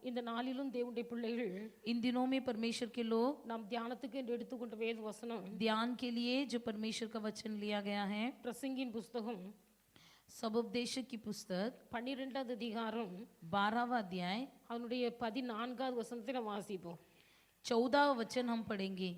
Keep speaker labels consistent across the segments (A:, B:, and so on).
A: இந்த நாளிலும் தேவனுடைய பிள்ளைகள்
B: इन दिनों में परमेश्वर के लोग
A: நாம் தியானத்துக்கு என்று எடுத்துக்கொண்ட வேத வசனம்
B: ध्यान के लिए जो परमेश्वर का वचन लिया गया है,
A: பிரசங்கின் புஸ்தகம்
B: सबोपदेशक की पुस्तक
A: 12வது அதிகாரம்
B: 12वां अध्याय
A: அதனுடைய 14வது வசனத்தை நாம் வாசிப்போம்.
B: 14वां वचन हम पढ़ेंगे.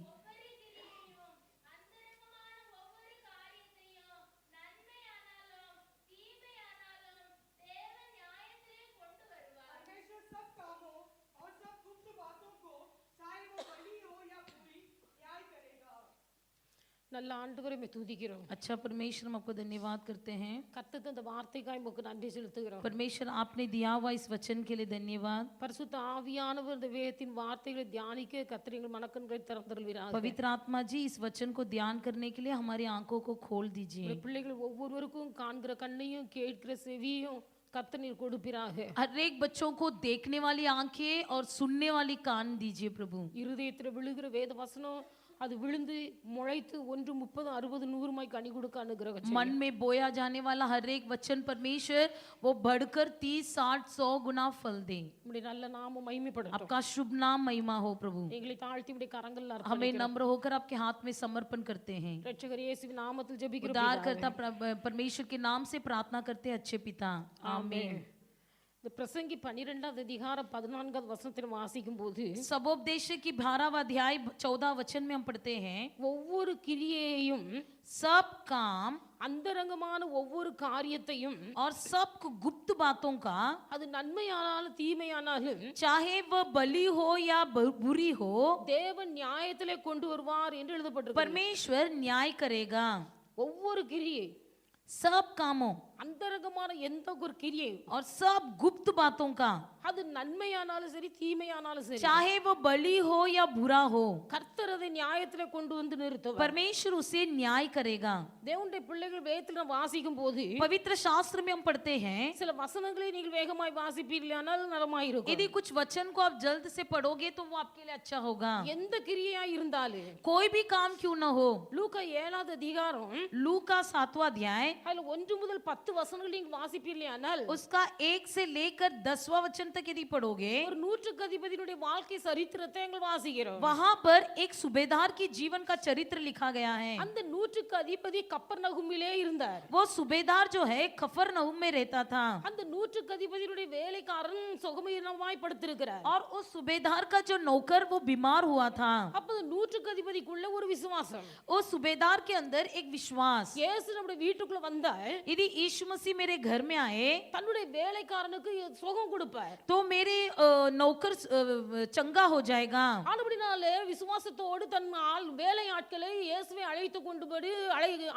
A: நல்ல ஆண்டவரை மே துதிக்கிறோம்.
B: अच्छा परमेश्वर, हम आपको धन्यवाद करते हैं.
A: கர்த்தர் தந்த வார்த்தைக்காய் உமக்கு நன்றி செலுத்துகிறோம்.
B: परमेश्वर, आपने दिया हुआ इस वचन के लिए धन्यवाद.
A: பரிசுத்த ஆவியானவர் இந்த வேதத்தின் வார்த்தைகளை தியானிக்க கர்த்தர் எங்கள் மனக்கண்களை திறந்தருள்வீராக.
B: पवित्र आत्मा जी, इस वचन को ध्यान करने के लिए हमारी आंखों को खोल दीजिए.
A: பிள்ளைகள் ஒவ்வொருவருக்கும் காண்கிற கண்ணையும் கேட்கிற செவியும் கர்த்தர் நீர் கொடுப்பீராக.
B: हर एक बच्चों को देखने वाली आंखें और सुनने वाली कान दीजिए प्रभु.
A: இருதயத்தில் விழுகிற வேத வசனம் அது விழுந்து முளைத்து 1 30 60 100 கனி கொடுக்க அனுகிரகம்.
B: मन में बोया जाने वाला हर एक वचन परमेश्वर वो बढ़कर 30 60 100 गुना फल दे.
A: உம்முடைய நல்ல நாமம் மகிமைப்படட்டும்.
B: आपका शुभ नाम महिमा हो प्रभु.
A: எங்களை தாழ்த்தி உம்முடைய கரங்களில்
B: हमें
A: அர்ப்பணிக்கிறோம்.
B: नम्र होकर आपके हाथ में समर्पण करते हैं.
A: இரட்சகர் இயேசுவின் நாமத்தில் ஜெபிக்கிறோம்.
B: उद्धारकर्ता परमेश्वर के नाम से प्रार्थना करते हैं अच्छे पिता, आमीन.
A: இந்த பிரசங்கி 12வது அதிகாரம் 14வது வசனத்தை வாசிக்கும் போது
B: सबोपदेशक की 12वां अध्याय 14 वचन में हम पढ़ते हैं,
A: ஒவ்வொரு கிரியையையும்
B: सब काम
A: அந்தரங்கமான ஒவ்வொரு காரியத்தையும்
B: और सब गुप्त बातों का,
A: அது நன்மையானாலும் தீமையானாலும்
B: चाहे वह बली हो या बुरी हो,
A: தேவன் நியாயத்திலே கொண்டு வருவார் என்று எழுதப்பட்டிருக்கிறது.
B: परमेश्वर न्याय करेगा.
A: ஒவ்வொரு கிரியை,
B: सब कामों
A: அந்தரங்கமான எந்த ஒரு கிரியை
B: और सब गुप्त बातों का,
A: அது நன்மையானாலும் சரி தீமையானாலும் சரி,
B: चाहे वो बली हो या बुरा हो,
A: கர்த்தர் அதை நியாயத்திலே கொண்டு வந்து நிறுத்துவார்.
B: परमेश्वर उसे न्याय करेगा.
A: தேவனுடைய பிள்ளைகள் வேதத்தில் வாசிக்கும் போது
B: पवित्र शास्त्र में हम पढ़ते हैं,
A: சில வசனங்களை நீங்கள் வேகமாய் வாசிப்பீர்களானால் நலமாயிருக்கும்.
B: यदि कुछ वचन को आप जल्द से पढ़ोगे तो वो आपके लिए अच्छा होगा.
A: எந்த கிரியா இருந்தாலும்
B: कोई भी काम क्यों न हो.
A: லூக்கா 7வது அதிகாரம்
B: लूका 7वां अध्याय
A: அதுல 1 முதல் 10 வசனங்கள் நீங்க வாசிப்பீர்களானால்
B: उसका 1 से लेकर 10वां वचन तक यदि पढ़ोगे,
A: ஒரு நூற்றுக்கு அதிபதியினுடைய வாழ்க்கை சரித்திரத்தை நாங்கள் வாசிக்கிறோம்.
B: वहां पर एक सूबेदार की जीवन का चरित्र लिखा गया है.
A: அந்த நூற்றுக்கு அதிபதி கப்பர்நகூமிலே இருந்தார்.
B: वो सूबेदार जो है कफरनहूम में रहता था.
A: அந்த நூற்றுக்கு அதிபதியினுடைய வேலைக்காரன் சுகமீனமாய் படுத்திருக்கிறார்.
B: और उस सूबेदार का जो नौकर वो बीमार हुआ था.
A: அப்ப நூற்றுக்கு அதிபதிக்குள்ள ஒரு விசுவாசம்,
B: उस सूबेदार के अंदर एक विश्वास,
A: இயேசு நம்முடைய வீட்டுக்குள்ள வந்தால்
B: यदि यीशु मसीह मेरे घर में आए
A: தன்னுடைய வேலைக்காரனுக்கு சுகம் கொடுப்பார்.
B: तो मेरे नौकर चंगा हो जाएगा.
A: ஆனபடினாலே விசுவாசத்தோடு தன் வேலை ஆட்களை இயேசுவை அழைத்து கொண்டு போய்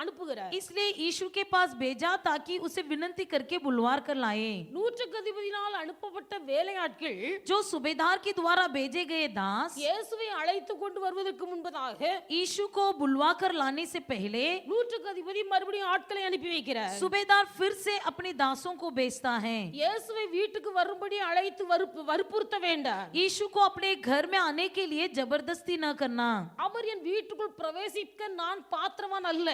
A: அனுப்புகிறார்.
B: इसलिए यीशु के पास भेजा ताकि उसे विनती करके बुलवार कर लाए.
A: நூற்றுக்கு அதிபதியினால் அனுப்பப்பட்ட வேலை ஆட்கள்
B: जो सूबेदार के द्वारा भेजे गए दास
A: இயேசுவை அழைத்து கொண்டு வருவதற்கு முன்பதாக
B: यीशु को बुलवा कर लाने से पहले
A: நூற்றுக்கு அதிபதி மறுபடியும் ஆட்களை அனுப்பி வைக்கிறார்.
B: सूबेदार फिर से अपने दासों को भेजता है.
A: இயேசுவை வீட்டுக்கு வரும்படி அழைத்து வற்புறுத்த வேண்டாம்.
B: यीशु को अपने घर में आने के लिए जबरदस्ती न करना.
A: அவர் என் வீட்டுக்குள் பிரவேசிக்க நான் பாத்திரவான் அல்ல.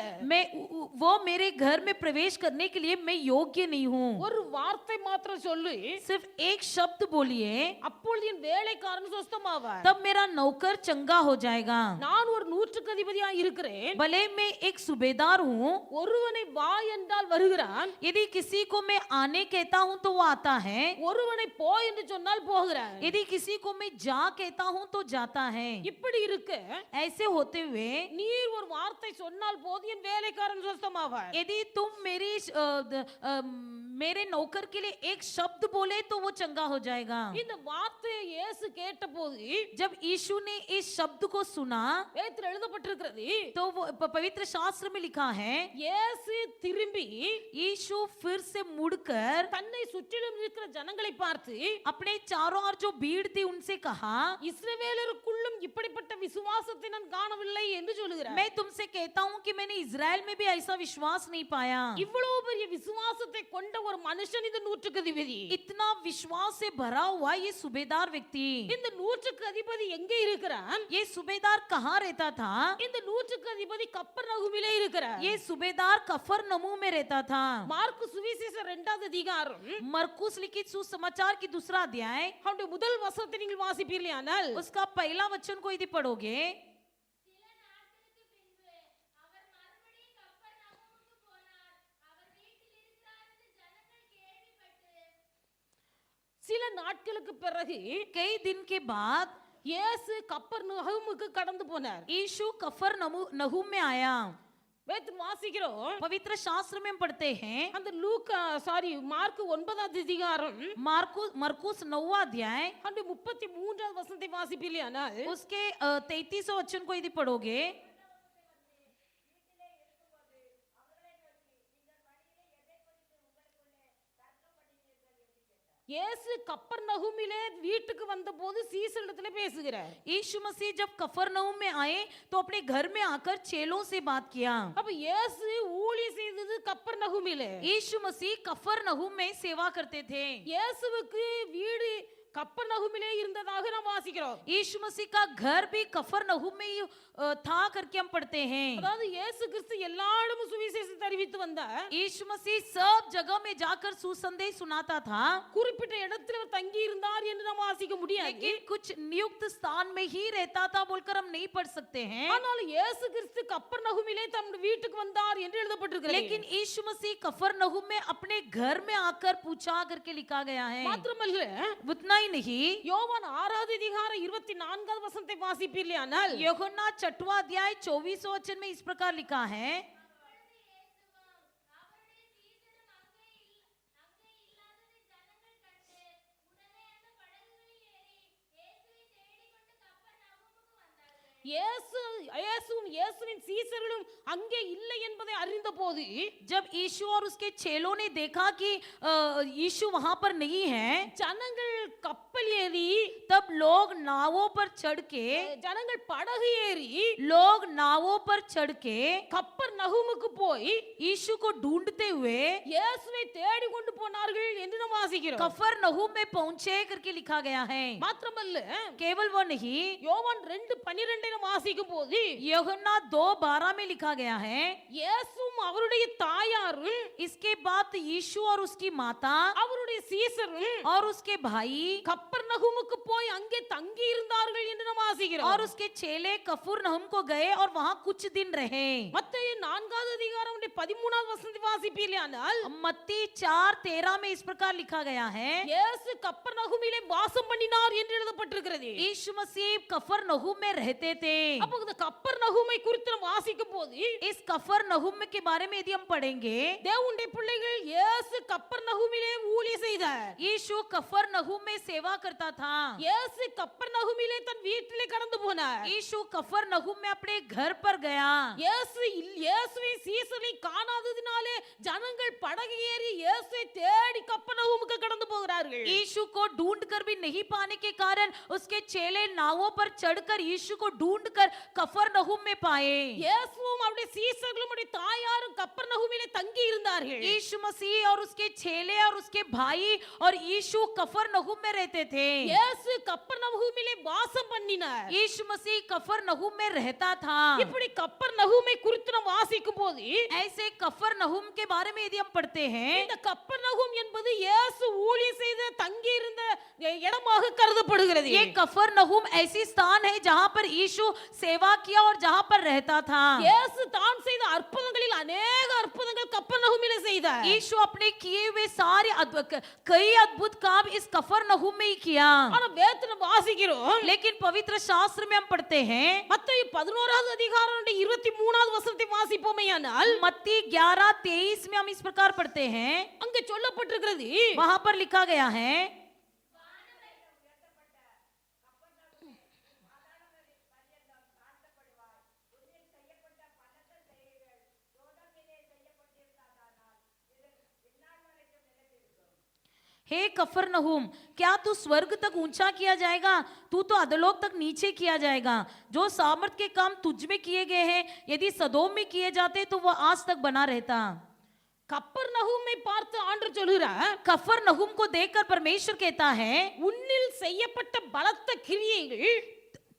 B: वो मेरे घर में प्रवेश करने के लिए मैं योग्य नहीं हूँ.
A: ஒரு வார்த்தை மாத்திரம் சொல்லி
B: सिर्फ एक शब्द बोलिए,
A: அப்பொழுது என் வேலைக்காரன் சுஸ்தமாவார்.
B: तब मेरा नौकर चंगा हो जाएगा.
A: நான் ஒரு நூற்றுக்கு அதிபதியா இருக்கிறேன்.
B: भले मैं एक सूबेदार हूँ,
A: ஒருவனை வா என்றால் வருகிறான்.
B: यदि किसी को मैं आने कहता हूँ तो वो आता है.
A: ஒருவனை போ என்று சொன்னால் போகிறான்.
B: यदि किसी को मैं जा कहता हूँ तो जाता है.
A: இப்படி இருக்க
B: ऐसे होते हुए
A: நீர் ஒரு வார்த்தை சொன்னால் போதும் என் வேலைக்காரன் சுஸ்தமாவார்.
B: यदि तुम मेरे नौकर के लिए एक शब्द बोले तो वो चंगा हो जाएगा.
A: இந்த வார்த்தையை இயேசு கேட்டபோது
B: जब यीशु ने इस शब्द को सुना
A: வேதத்தில் எழுதப்பட்டிருக்கிறது,
B: तो वो पवित्र शास्त्र में लिखा है,
A: இயேசு திரும்பி
B: यीशु फिर से मुड़कर
A: தன்னை சுற்றிலும் இருக்கிற ஜனங்களை பார்த்து
B: अपने चारों ओर जो भीड़ थी उनसे कहा,
A: இஸ்ரவேலருக்குள்ளும் இப்படிப்பட்ட விசுவாசத்தை நான் காணவில்லை என்று சொல்கிறார்.
B: मैं तुमसे कहता हूँ कि मैंने इजराइल में भी ऐसा विश्वास नहीं पाया.
A: இவ்வளவு பெரிய விசுவாசத்தை கொண்ட ஒரு மனுஷன் இந்த நூற்றுக்கு அதிபதி.
B: इतना विश्वास से भरा हुआ ये सूबेदार व्यक्ति,
A: இந்த நூற்றுக்கு அதிபதி எங்கே இருக்கிறான்?
B: ये सूबेदार कहाँ रहता था?
A: இந்த நூற்றுக்கு அதிபதி கப்பர்நகூமிலே இருக்கிறார்.
B: ये सूबेदार कफरनहूम में रहता था.
A: மார்க்கு சுவிசேஷம் 2வது அதிகாரம்
B: मरकुस लिखित सुसमाचार की दूसरा अध्याय
A: அவனுடைய முதல் வசனத்தை நீங்கள் வாசிப்பீர்களானால்
B: उसका पहला वचन को यदि पढ़ोगे,
A: சில நாட்களுக்கு பிறகு
B: कई दिन के बाद
A: இயேசு கப்பர்நகூமுக்கு கடந்து போனார்.
B: यीशु कफर नहूम में आया।
A: வேதத்தில் வாசிக்கிறோம்,
B: पवित्र शास्त्र में हम पढ़ते हैं,
A: அந்த மார்க் 9ஆம் அதிகாரம்
B: मरकुस 9वां अध्याय
A: அந்த 33வது வசனத்தை வாசிப்பீர்களானால்
B: उसके 33 वचन को यदि पढ़ोगे,
A: இயேசு கப்பர்நகூமிலே வீட்டுக்கு வந்தபோது சீசரிடத்திலே பேசுகிறார்.
B: यीशु मसीह जब कफरनहूम में आए तो अपने घर में आकर चेलों से बात किया।
A: அப்ப இயேசு ஊழியம் செய்தது கப்பர்நகூமிலே.
B: यीशु मसीह कफरनहूम में सेवा करते थे।
A: இயேசுவுக்கு வீடு கப்பர்நகூமிலே இருந்ததாக நாம் வாசிக்கிறோம்.
B: यीशु मसीह का घर भी कफरनहूम में ही था करके हम पढ़ते हैं।
A: அதாவது இயேசு கிறிஸ்து எல்லா இடமும் சுவிசேஷத்தை அறிவித்து வந்தார்.
B: यीशु मसीह सब जगह में जाकर सुसंदेश सुनाता था।
A: குறிப்பிட்ட இடத்துல அவர் தங்கி இருந்தார் என்று நாம் வாசிக்க முடியாது.
B: लेकिन कुछ नियुक्त स्थान में ही रहता था बोलकर हम नहीं पढ़ सकते हैं।
A: ஆனால் இயேசு கிறிஸ்து கப்பர்நகூமிலே தம்முடைய வீட்டுக்கு வந்தார் என்று எழுதப்பட்டிருக்கிறது.
B: लेकिन यीशु मसीह कफरनहूम में अपने घर में आकर पूछा करके लिखा गया है।
A: மாத்திரமல்ல,
B: उतना ही नहीं,
A: யோவான் 6வது அதிகாரம் 24வது வசனத்தை வாசிப்பீர்களானால்
B: यूहन्ना 6वां अध्याय 24वें वचन में इस प्रकार लिखा है,
A: இயேசுவின் சீசர்களும் அங்கே இல்லை என்பதை அறிந்தபோது,
B: जब यीशु और उसके चेलों ने देखा कि यीशु वहां पर नहीं है,
A: ஜனங்கள் கப்பல் ஏறி,
B: तब लोग नावों पर चढ़ के
A: ஜனங்கள் படகு ஏறி
B: लोग नावों पर चढ़ के
A: கப்பர்நகூமுக்கு போய்
B: यीशु को ढूंढते हुए
A: இயேசுவை தேடி கொண்டு போனார்கள் என்று நாம் வாசிக்கிறோம்.
B: कफरनहूम में पहुंचे करके लिखा गया है।
A: மாத்திரமல்ல,
B: केवल वो नहीं,
A: யோவான் 2:12 நாம் வாசிக்கும் போது
B: यूहन्ना 2:12 में लिखा गया है,
A: இயேசுவும் அவருடைய தாயாரும்
B: इसके बाद यीशु और उसकी माता
A: அவருடைய சீசரும்
B: और उसके भाई
A: கப்பர்நகூமுக்கு போய் அங்கே தங்கி இருந்தார்கள் என்று நாம் வாசிக்கிறோம்.
B: और उसके चेले कफरनहूम को गए और वहां कुछ दिन रहे।
A: மத்தேயு 4வது அதிகாரம் 13வது வசனத்தை வாசிப்பீர்களானால்
B: मत्ती 4:13 में इस प्रकार लिखा गया है,
A: இயேசு கப்பர்நகூமிலே வாசம் பண்ணினார் என்று எழுதப்பட்டிருக்கிறது.
B: यीशु मसीह कफरनहूम में रहते थे।
A: அப்ப இந்த கப்பர்நகூமை குறித்து நாம் வாசிக்கும் போது
B: इस कफरनहूम के बारे में यदि हम पढ़ेंगे,
A: தேவனுடைய பிள்ளைகள் இயேசு கப்பர்நகூமிலே ஊழியம் செய்தார்.
B: यीशु कफरनहूम में सेवा करता था।
A: இயேசு கப்பர்நகூமிலே தன் வீட்டிலே கடந்து போனார்.
B: यीशु कफरनहूम में अपने घर पर गया।
A: இயேசுவின் சீசரை காணாததினாலே ஜனங்கள் படகு ஏறி இயேசுவை தேடி கப்பர்நகூமுக்கு கடந்து போகிறார்கள்.
B: यीशु को ढूंढकर भी नहीं पाने के कारण उसके चेले नावों पर चढ़कर यीशु को ढूंढकर कफरनहूम में पाए।
A: இயேசுவும் அவருடைய சீசர்களும் அவருடைய தாயாரும் கப்பர்நகூமிலே தங்கி இருந்தார்கள்.
B: यीशु मसीह और उसके चेले और उसके भाई और यीशु कफरनहूम में रहते थे।
A: இயேசு கப்பர்நகூமிலே வாசம் பண்ணினார்.
B: यीशु मसीह कफरनहूम में रहता था।
A: இப்படி கப்பர்நகூமை குறித்து நாம் வாசிக்கும் போது
B: ऐसे कफरनहूम के बारे में यदि हम पढ़ते हैं,
A: இந்த கப்பர்நகூம் என்பது இயேசு ஊழியம் செய்த தங்கி இருந்த இடமாக கருதப்படுகிறது.
B: ये कफरनहूम ऐसी स्थान है जहां पर यीशु सेवा किया और जहां पर रहता था।
A: இயேசு தான் செய்த அற்புதங்களில் अनेक அற்புதங்கள் கப்பர்நகூமிலே செய்தார்.
B: यीशु अपने किए हुए सारे कई अद्भुत काम इस कफरनहूम में ही किया।
A: ஆனா வேதத்துல வாசிக்கிறோம்,
B: लेकिन पवित्र शास्त्र में हम पढ़ते हैं,
A: மத்தேயு 11வது அதிகாரம் 23வது வசனத்தை வாசிப்போமேயானால்
B: मत्ती 11:23 में हम इस प्रकार पढ़ते हैं,
A: அங்கே சொல்லப்பட்டிருக்கிறது,
B: वहां पर लिखा गया है, हे कफरनहूम, क्या तू स्वर्ग तक ऊंचा किया जाएगा? तू तो अधोलोक तक नीचे किया जाएगा। जो सामर्थ के काम तुझ में किए गए हैं, यदि सदोम में किए जाते तो वह आज तक बना रहता।
A: கப்பர்நகூமை பார்த்து ஆண்டவர் சொல்கிறார்,
B: कफरनहूम को देखकर परमेश्वर कहता है,
A: உன்னில் செய்யப்பட்ட பலத்த கிரியைகள்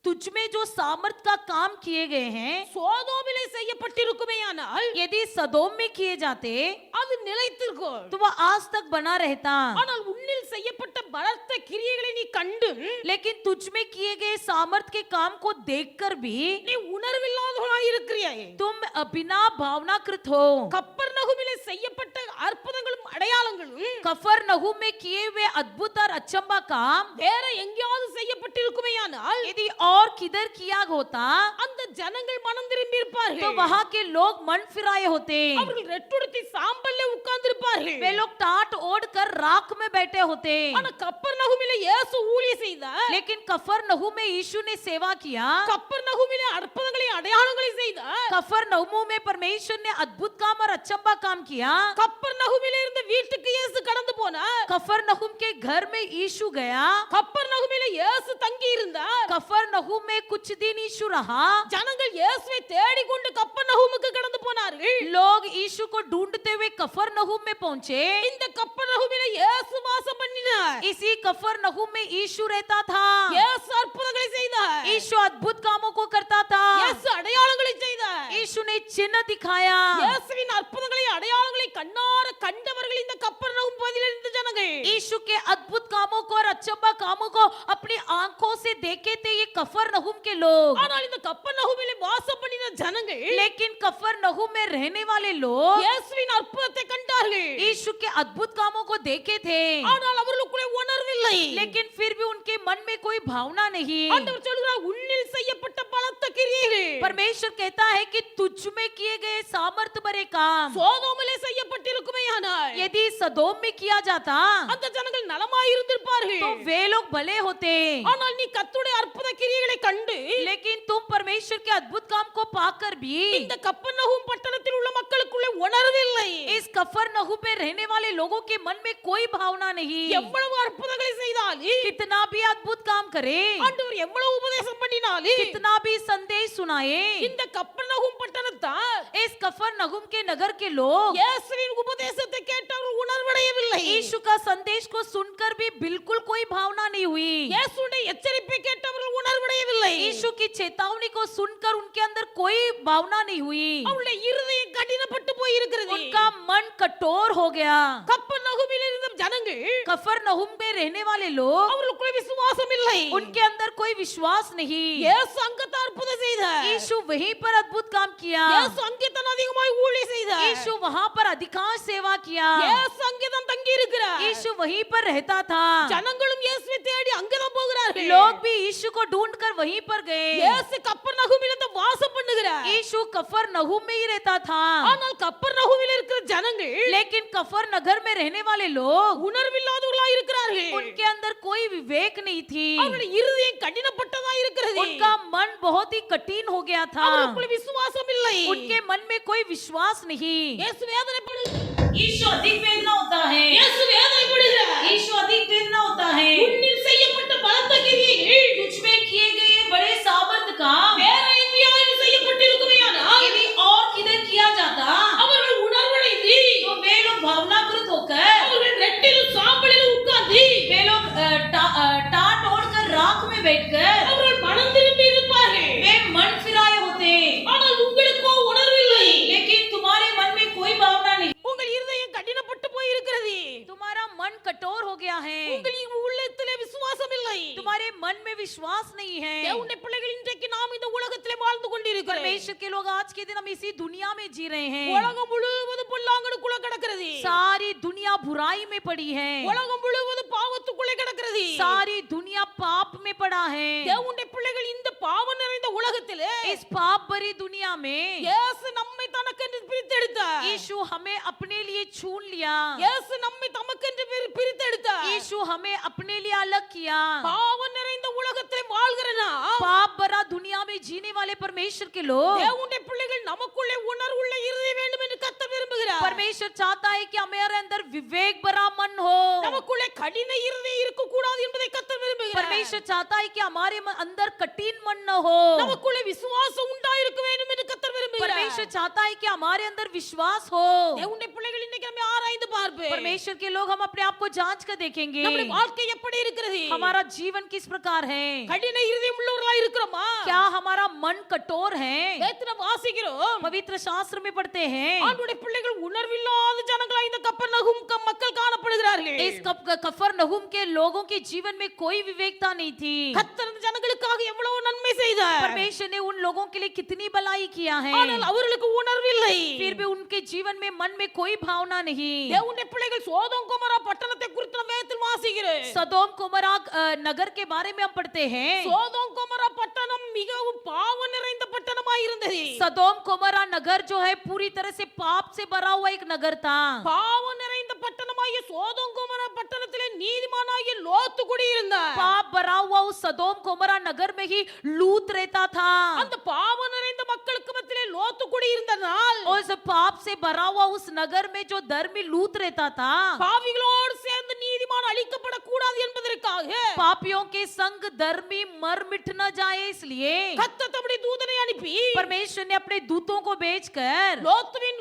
B: तुझ में जो सामर्थ का काम किए गए हैं
A: சோதோமிலே செய்யப்பட்டிருக்குமேயானால்
B: यदि सदोम में किए जाते
A: அது நிலைத்திருக்கும்.
B: तो वह आज तक बना रहता,
A: ஆனால் உன்னில் செய்யப்பட்ட பலத்த கிரியைகளை நீ கண்டு
B: लेकिन तुझ में किए गए सामर्थ के काम को देखकर भी
A: நீ உணர்வில்லாதவனாய் இருக்கிறாய்.
B: तुम बिना भावनाकृत हो।
A: கப்பர்நகூமிலே செய்யப்பட்ட அற்புதங்களும் அடையாளங்களும்
B: कफरनहूम में किए हुए अद्भुत और अचंबा काम
A: வேற எங்கேயாவது செய்யப்பட்டிருக்குமேயானால்
B: यदि और किधर किया होता
A: அந்த ஜனங்கள் மனம் திரும்பி
B: तो
A: இருப்பார்கள்.
B: वहां के लोग मन फिराए होते,
A: அவர்கள் ரெட்டுடுத்தி சாம்பல்ல உட்கார்ந்திருப்பார்கள்.
B: वे लोग टाट ओढ़ कर राख में बैठे होते।
A: ஆனா கப்பர்நகூமிலே இயேசு ஊழியம் செய்தார்.
B: लेकिन कफरनहूम में यीशु ने सेवा किया,
A: கப்பர்நகூமிலே அற்புதங்களை அடையாளங்களை செய்தார்.
B: कफरनहूम में परमेश्वर ने अद्भुत काम और अचंबा काम किया।
A: கப்பர்நகூமிலே இருந்த வீட்டுக்கு இயேசு கடந்து போனார்.
B: कफरनहूम के घर में यीशु गया,
A: கப்பர்நகூமிலே இயேசு தங்கி இருந்தார்.
B: कफरनहूम में कुछ दिन यीशु रहा।
A: ஜனங்கள் இயேசுவை தேடிக்கொண்டு கப்பர்நகூமுக்கு கடந்து போனார்கள்.
B: लोग यीशु को ढूंढते हुए कफरनहूम में पहुंचे।
A: இந்த கப்பர்நகூமிலே இயேசு வாசம் பண்ணினார்.
B: इसी कफरनहूम में यीशु रहता था।
A: இயேசு அற்புதங்களை செய்தார்.
B: यीशु अद्भुत कामों को करता था,
A: இயேசு அடையாளங்களை செய்தார்.
B: यीशु ने चिन्ह दिखाया।
A: இயேசுவின் அற்புதங்களை அடையாளங்களை கண்ணார கண்டவர்கள் இந்த கப்பர்நகூம் பகுதியில் இருந்த ஜனங்கள்.
B: यीशु के अद्भुत कामों को और अचंबा कामों को अपनी आंखों से देखे थे ये कफरनहूम के लोग।
A: ஆனால் இந்த கப்பர்நகூமிலே வாசம் பண்ணின ஜனங்கள்
B: लेकिन कफरनहूम में रहने वाले लोग
A: இயேசுவின் அற்புதத்தை கண்டார்கள்.
B: यीशु के अद्भुत कामों को देखे थे,
A: ஆனால் அவர்களுக்குள்ளே உணர்வில்லை.
B: लेकिन फिर भी उनके मन में कोई भावना नहीं।
A: ஆண்டவர் சொல்கிறார் உன்னில் செய்யப்பட்ட பலத்த கிரியைகள்
B: परमेश्वर कहता है कि तुझ में किए गए सामर्थ भरे काम
A: சோதோமிலே செய்யப்பட்டிருக்குமேயானால்
B: यदि सदोम में किया जाता
A: அந்த ஜனங்கள் நலமாய் இருந்திருப்பார்கள்.
B: तो वे लोग भले होते।
A: ஆனால் நீ கர்த்தருடைய அற்புத கிரியைகளை கண்டு
B: लेकिन तुम परमेश्वर के अद्भुत काम को पाकर भी
A: இந்த கப்பர்நகூம் பட்டணத்தில் உள்ள மக்களுக்குள்ளே உணர்வில்லை.
B: इस कफरनहूम में रहने वाले लोगों के मन में कोई भावना नहीं।
A: எவ்வளவு அற்புதங்களை செய்தாலும்
B: कितना भी अद्भुत काम करे,
A: ஆண்டவர் எவ்வளவு உபதேசம் பண்ணினாலும்
B: कितना भी संदेश सुनाए,
A: இந்த கப்பர்நகூம் பட்டணத்தார்
B: इस कफरनहूम के नगर के लोग
A: இயேசுவின் உபதேசத்தை கேட்டவர்கள் உணர்வடையவில்லை.
B: यीशु का संदेश को सुनकर भी बिल्कुल कोई भावना नहीं हुई।
A: இயேசுடைய எச்சரிப்பை கேட்டவர்கள் உணர்வடையவில்லை.
B: यीशु की चेतावनी को सुनकर उनके अंदर कोई भावना नहीं हुई।
A: அவருடைய இருதயம் கடினப்பட்டு போய் இருக்கிறது.
B: उनका मन कठोर हो गया।
A: கப்பர்நகூமில் இருந்த ஜனங்கள்
B: कफरनहूम में रहने वाले लोग
A: அவர்களுக்குள்ளே விசுவாசம் இல்லை.
B: उनके अंदर कोई विश्वास नहीं।
A: இயேசு அங்கதான் அற்புதம் செய்தார்.
B: यीशु वहीं पर अद्भुत काम किया।
A: இயேசு அங்கதான் அதிகமாய் ஊழியம் செய்தார்.
B: यीशु वहां पर अधिकांश सेवा किया।
A: இயேசு அங்கதான் தங்கி இருக்கிறார்.
B: यीशु वहीं पर रहता था।
A: ஜனங்களும் இயேசுவை தேடி அங்கதான் போகிறார்கள்.
B: लोग भी यीशु को ढूंढकर वहीं पर गए।
A: இயேசு கப்பர்நகூமில் வந்து வாசம் பண்ணுகிறார்.
B: यीशु कफरनहूम में ही रहता था,
A: ஆனால் கப்பர்நகூமில் இருக்கிற ஜனங்கள்
B: लेकिन कफर नगर में रहने वाले लोग
A: உணர்வில்லாதவர்களாய் இருக்கிறார்கள்.
B: उनके अंदर कोई विवेक नहीं थी।
A: அவருடைய இருதயம் கடினப்பட்டதா இருக்கிறது.
B: उनका मन बहुत ही कठिन हो गया था।
A: அவருக்குள்ள விசுவாசம் இல்லை.
B: उनके मन में कोई विश्वास नहीं।
A: இயேசு வேதனைப்படுகிறார்.
B: यीशु अधिक वेदना होता है।
A: இயேசு வேதனைப்படுகிறார்.
B: यीशु अधिक वेदना होता है।
A: உன்னில் செய்யப்பட்ட பலத்த கிரியைகள்
B: तुझ में किए गए बड़े सामर्थ काम
A: வேற எங்கேயாவது செய்யப்பட்டிருக்குமேயானால்
B: यदि और किधर किया जाता
A: அவர்கள் உணர்வடைந்து
B: तो वे लोग भावनाकृत होकर
A: அவர்கள் ரெட்டிலும் சாம்பலிலும் உட்கார்ந்து
B: वे लोग टाट ओढ़कर राख में बैठकर
A: அவர்கள் மனம் திரும்பி இருப்பார்கள்.
B: वे मन फिराए होते,
A: ஆனால் உங்களுக்கோ உணர்வில்லை.
B: लेकिन तुम्हारे मन में कोई भावना नहीं।
A: உங்கள் இருதயம் கடினப்பட்டு போய் இருக்கிறது.
B: तुम्हारा मन कठोर हो गया है।
A: உங்கள் உள்ளத்திலே விசுவாசம் இல்லை.
B: तुम्हारे मन में विश्वास नहीं है।
A: தேவனுடைய பிள்ளைகள் இன்றைக்கு நாம் இந்த உலகத்திலே வாழ்ந்து கொண்டிருக்கிறோம்.
B: परमेश्वर के लोग आज के दिन हम इसी दुनिया में जी रहे हैं।
A: உலகம் முழுவதும் பொல்லாங்கனுக்குள்ள கிடக்கிறது.
B: सारी दुनिया बुराई में पड़ी है।
A: உலகம் முழுவதும் பாவத்துக்குள்ளே கிடக்கிறது.
B: सारी दुनिया पाप में पड़ा है।
A: தேவனுடைய பிள்ளைகள் இந்த பாவம் நிறைந்த உலகத்திலே
B: इस पाप भरी दुनिया में
A: இயேசு நம்மை தனக்கென்று பிரித்தெடுத்தார்.
B: यीशु हमें अपने लिए चुन लिया।
A: இயேசு நம்மை தமக்கென்று பிரித்தெடுத்தார்.
B: यीशु हमें अपने लिए अलग किया।
A: பாவம் நிறைந்த உலகத்திலே வாழ்கிறனா
B: पाप भरा दुनिया में जीने वाले परमेश्वर के लोग
A: தேவனுடைய பிள்ளைகள் நமக்குள்ளே உணர்வுள்ள இருதயம் வேண்டும் என்று கர்த்தர் விரும்புகிறார்.
B: परमेश्वर चाहता है कि हमारे अंदर विवेक भरा मन हो।
A: நமக்குள்ளே கடின இருதயம் இருக்க கூடாது என்பதை கர்த்தர் விரும்புகிறார்.
B: परमेश्वर चाहता है कि हमारे अंदर कठिन मन न हो।
A: நமக்குள்ளே விசுவாசம் உண்டாயிருக்க வேண்டும் என்று கர்த்தர் விரும்புகிறார்.
B: परमेश्वर चाहता है कि हमारे अंदर विश्वास हो।
A: தேவனுடைய பிள்ளைகள் இன்னைக்கு நம்ம ஆராய்ந்து பார்ப்பேன்.
B: परमेश्वर के लोग हम अपने आप को जांच कर देखेंगे
A: நம்முடைய வாழ்க்கை எப்படி இருக்கிறது?
B: हमारा जीवन किस प्रकार है,
A: கடின இருதயம் உள்ளவர்களா இருக்கிறோமா?
B: क्या हमारा मन कठोर है।
A: வேதத்துல வாசிக்கிறோம்,
B: पवित्र शास्त्र में पढ़ते हैं
A: ஆண்டவருடைய பிள்ளைகள் உணர்வில்லாத ஜனங்களா இந்த கப்பர்நகூம் மக்கள் காணப்படுகிறார்கள்.
B: इस कफरनहूम के लोगों के जीवन में कोई विवेकता नहीं थी।
A: கர்த்தர் இந்த ஜனங்களுக்காக எவ்வளவு நன்மை செய்தார்.
B: परमेश्वर ने उन लोगों के लिए कितनी भलाई किया है,
A: ஆனால் அவர்களுக்கு உணர்வில்லை.
B: फिर भी उनके जीवन में मन में कोई भावना नहीं।
A: தேவனுடைய பிள்ளைகள் சோதோம் கொமோரா பட்டணத்தை குறித்து நாம் வேதத்தில் வாசிக்கிறோம்.
B: सदोम कोमरा नगर के बारे में हम पढ़ते हैं।
A: சோதோம் கொமோரா பட்டணம் மிகவும் பாவம் நிறைந்த பட்டணமாய் இருந்தது.
B: सदोम कोमरा नगर जो है पूरी तरह से पाप से भरा हुआ एक नगर था।
A: பாவம் நிறைந்த பட்டணமாகிய சோதோம் கொமோரா பட்டணத்திலே நீதிமானாகிய லோத்து குடியிருந்தார்.
B: पाप भरा हुआ उस सदोम कोमरा नगर में ही लूत रहता था।
A: அந்த பாவம் நிறைந்த மக்களுக்கு மத்தியிலே லோத்து குடியிருந்ததால்
B: और उस पाप से भरा हुआ उस नगर में जो धर्मी लूत रहता था,
A: பாவிகளோடு சேர்ந்து நீதிமான் அழிக்கப்படக்கூடாது என்பதற்காக
B: पापियों के संग धर्मी मर मिट न जाए इसलिए
A: கர்த்தர் தம்முடைய தூதனை அனுப்பி
B: परमेश्वर ने अपने दूतों को भेजकर
A: லோத்துவின்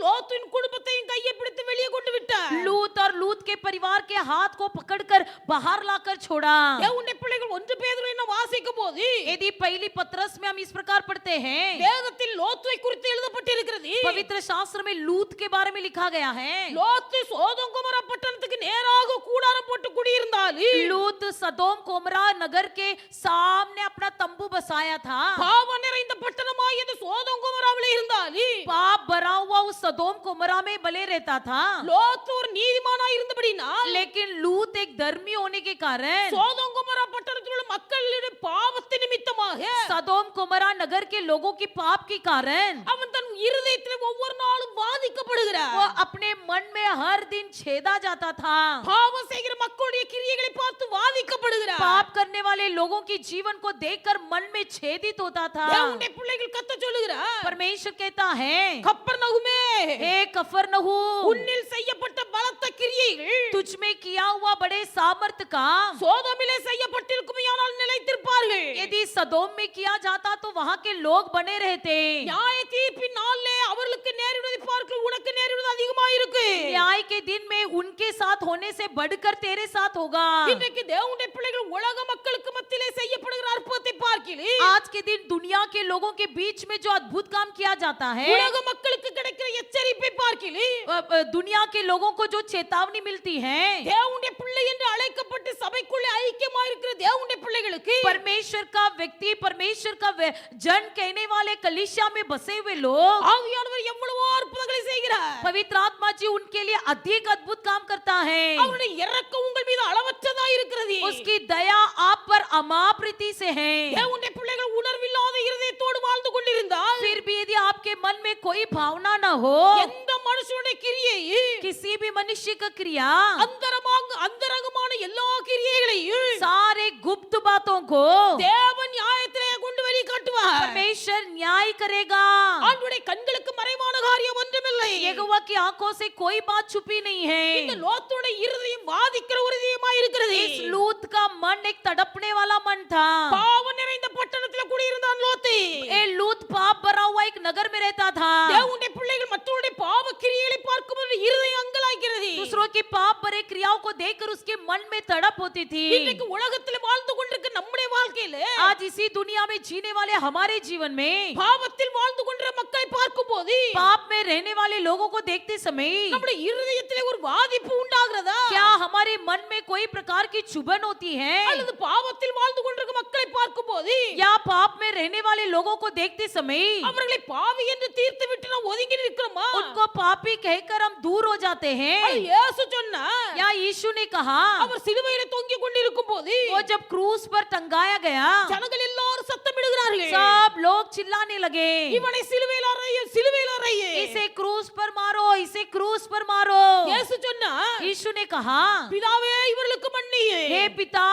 A: குடும்பத்தையும் கையை பிடித்து வெளியே கொண்டு விட்டார்.
B: लूत और लूत के परिवार के हाथ को पकड़कर बाहर लाकर छोड़ा।
A: தேவனுடைய பிள்ளைகள் ஒன்று பேதுரு என்ன வாசிக்கும் போது
B: यदि पहली पत्रस में हम इस प्रकार पढ़ते हैं,
A: வேதத்தில் லோத்துவை குறித்து எழுதப்பட்டிருக்கிறது.
B: पवित्र शास्त्र में लूत के बारे में लिखा गया है।
A: லோத்து சோதோம் கொமோரா பட்டணத்துக்கு நேராக கூடாரம் போட்டு குடியிருந்தாலும்
B: लूत सदोम कोमरा नगर के सामने अपना तंबू बसाया था।
A: பாவம் நிறைந்த பட்டணமாகிய சோதோம் கொமோராவிலே இருந்தாலும்
B: पाप भरा हुआ उस सदोम कोमरा में भले रहता था,
A: லோத்து ஒரு நீதிமானாய் இருந்தபடினால்
B: लेकिन लूत एक धर्मी होने के कारण
A: சோதோம் கொமோரா பட்டணத்தில் உள்ள மக்களுடைய பாவத்தின் நிமித்தமாக
B: सदोम कोमरा नगर के लोगों की पाप के कारण
A: அவன் தன் இருதயத்தில் ஒவ்வொரு நாளும்
B: वो
A: வாதிக்கப்படுகிறார்.
B: अपने मन में हर दिन छेदा जाता था।
A: பாவம் செய்கிற மக்களுடைய கிரியைகளை பார்த்து வாதிக்கப்படுகிறார்.
B: पाप करने वाले लोगों के जीवन को देखकर मन में छेदित होता था।
A: தேவனுடைய பிள்ளைகள் கத்த சொல்லுகிறார்,
B: परमेश्वर कहता है,
A: கப்பர்நகூமே
B: हे कफरनहूम,
A: உன்னில் செய்யப்பட்ட பலத்த கிரியைகள்
B: तुझ में किया हुआ बड़े सामर्थ काम
A: சோதோமிலே செய்யப்பட்டிருக்குமையானால் நிலைத்திருப்பார்கள்.
B: यदि सदोम में किया जाता तो वहां के लोग बने रहते।
A: நியாய தீர்ப்பின் நாளிலே அவர்களுக்கு நேரிடுவதை பார்க்க உனக்கு நேரிடுவது அதிகமாக இருக்கு.
B: न्याय के दिन में उनके साथ होने से बढ़कर तेरे साथ होगा।
A: இன்றைக்கு தேவனுடைய பிள்ளைகள் உலக மக்களுக்கு மத்தியிலே செய்யப்படுகிற அற்புதத்தை பார்க்கலே
B: आज के दिन दुनिया के लोगों के बीच में जो अद्भुत काम किया जाता है,
A: உலக மக்களுக்கு கிடைக்கிற எச்சரிப்பை பார்க்கலே
B: दुनिया के लोगों को जो चेतावनी मिलती है,
A: தேவனுடைய பிள்ளை என்று அழைக்கப்பட்டு சபைக்குள்ளே ஐக்கியமாக இருக்கிற தேவனுடைய பிள்ளைகளுக்கு
B: परमेश्वर का व्यक्ति, परमेश्वर का जन कहने वाले कलीसिया में बसे हुए लोग,
A: ஆவியானவர் எவ்வளவோ அற்புதங்களை செய்கிறார்.
B: पवित्र आत्मा जी उनके लिए अधिक अद्भुत काम करता है।
A: அவருடைய இரக்கம் உங்கள் மீது அளவற்றதா இருக்கிறது.
B: उसकी दया आप पर अमाप रीति से है।
A: தேவனுடைய பிள்ளைகள் உணர்வில்லாத இருதயத்தோடு வாழ்ந்து கொண்டிருந்தால்
B: फिर भी यदि आपके मन में कोई भावना न हो,
A: எந்த மனுஷனுடைய கிரியை
B: किसी भी मनुष्य का क्रिया,
A: அந்தரங்கமான எல்லா கிரியைகளையும்
B: सारे गुप्त बातों को
A: தேவன் நியாயத்திலே கொண்டு வெளி காட்டுவார்.
B: परमेश्वर न्याय करेगा।
A: ஆண்டவருடைய கண்களுக்கு மறைவான காரியம் ஒன்றுமில்லை.
B: यहोवा की आंखों से कोई बात छुपी नहीं
A: இந்த
B: है।
A: லோத்துடைய இருதயம் வாதிக்கிற ஒரு இதயமாய் இருக்கிறது.
B: इस लूत का मन एक तड़पने वाला मन था।
A: பாவம் நிறைந்த பட்டணத்தில் குடியிருந்தான் லோத்து.
B: ए लूत पाप भरा हुआ एक नगर में रहता था।
A: தேவனுடைய பிள்ளைகள் மற்றவருடைய பாவ கிரியைகளை பார்க்கும்போது இருதயம் அங்கலாய்க்கிறது.
B: दूसरों की पाप भरे क्रियाओं को देखकर उसके मन में तड़प होती थी।
A: இன்றைக்கு உலகத்தில் வாழ்ந்து கொண்டிருக்கிற நம்முடைய வாழ்க்கையில
B: आज इसी दुनिया में जीने वाले हमारे जीवन में
A: பாவத்தில் வாழ்ந்து கொண்டிருக்கிற மக்களை பார்க்கும்போது
B: पाप में रहने वाले लोगों को देखते समय
A: நம்முடைய இருதயத்திலே ஒரு வாதிப்பு உண்டாகிறதா?
B: क्या हमारे मन में कोई प्रकार की चुभन होती है?
A: அல்லது பாவத்தில் வாழ்ந்து கொண்டிருக்கிற மக்களை பார்க்கும்போது
B: या पाप में रहने वाले लोगों को देखते समय
A: அவர்களை பாவி என்று தீர்த்து விட்டு நாம் ஒதுங்கி நிற்கிறோமா?
B: उनको पापी कहकर हम दूर हो जाते
A: அது
B: हैं?
A: இயேசு சொன்னார்,
B: या यीशु ने कहा,
A: அவர் சிலுவையிலே தொங்கிக் கொண்டிருக்கும் போது
B: वो जब क्रूस पर टंगाया गया,
A: ஜனங்கள் எல்லாரும் சத்தமிடுகிறார்கள்,
B: सब लोग चिल्लाने लगे,
A: இவனை சிலுவையில் அறையும், சிலுவையில் அறையும்.
B: इसे क्रूस पर मारो, इसे क्रूस पर मारो।
A: இயேசு சொன்னார்,
B: यीशु ने कहा,
A: பிதாவே இவர்களுக்கு மன்னியே,
B: हे पिता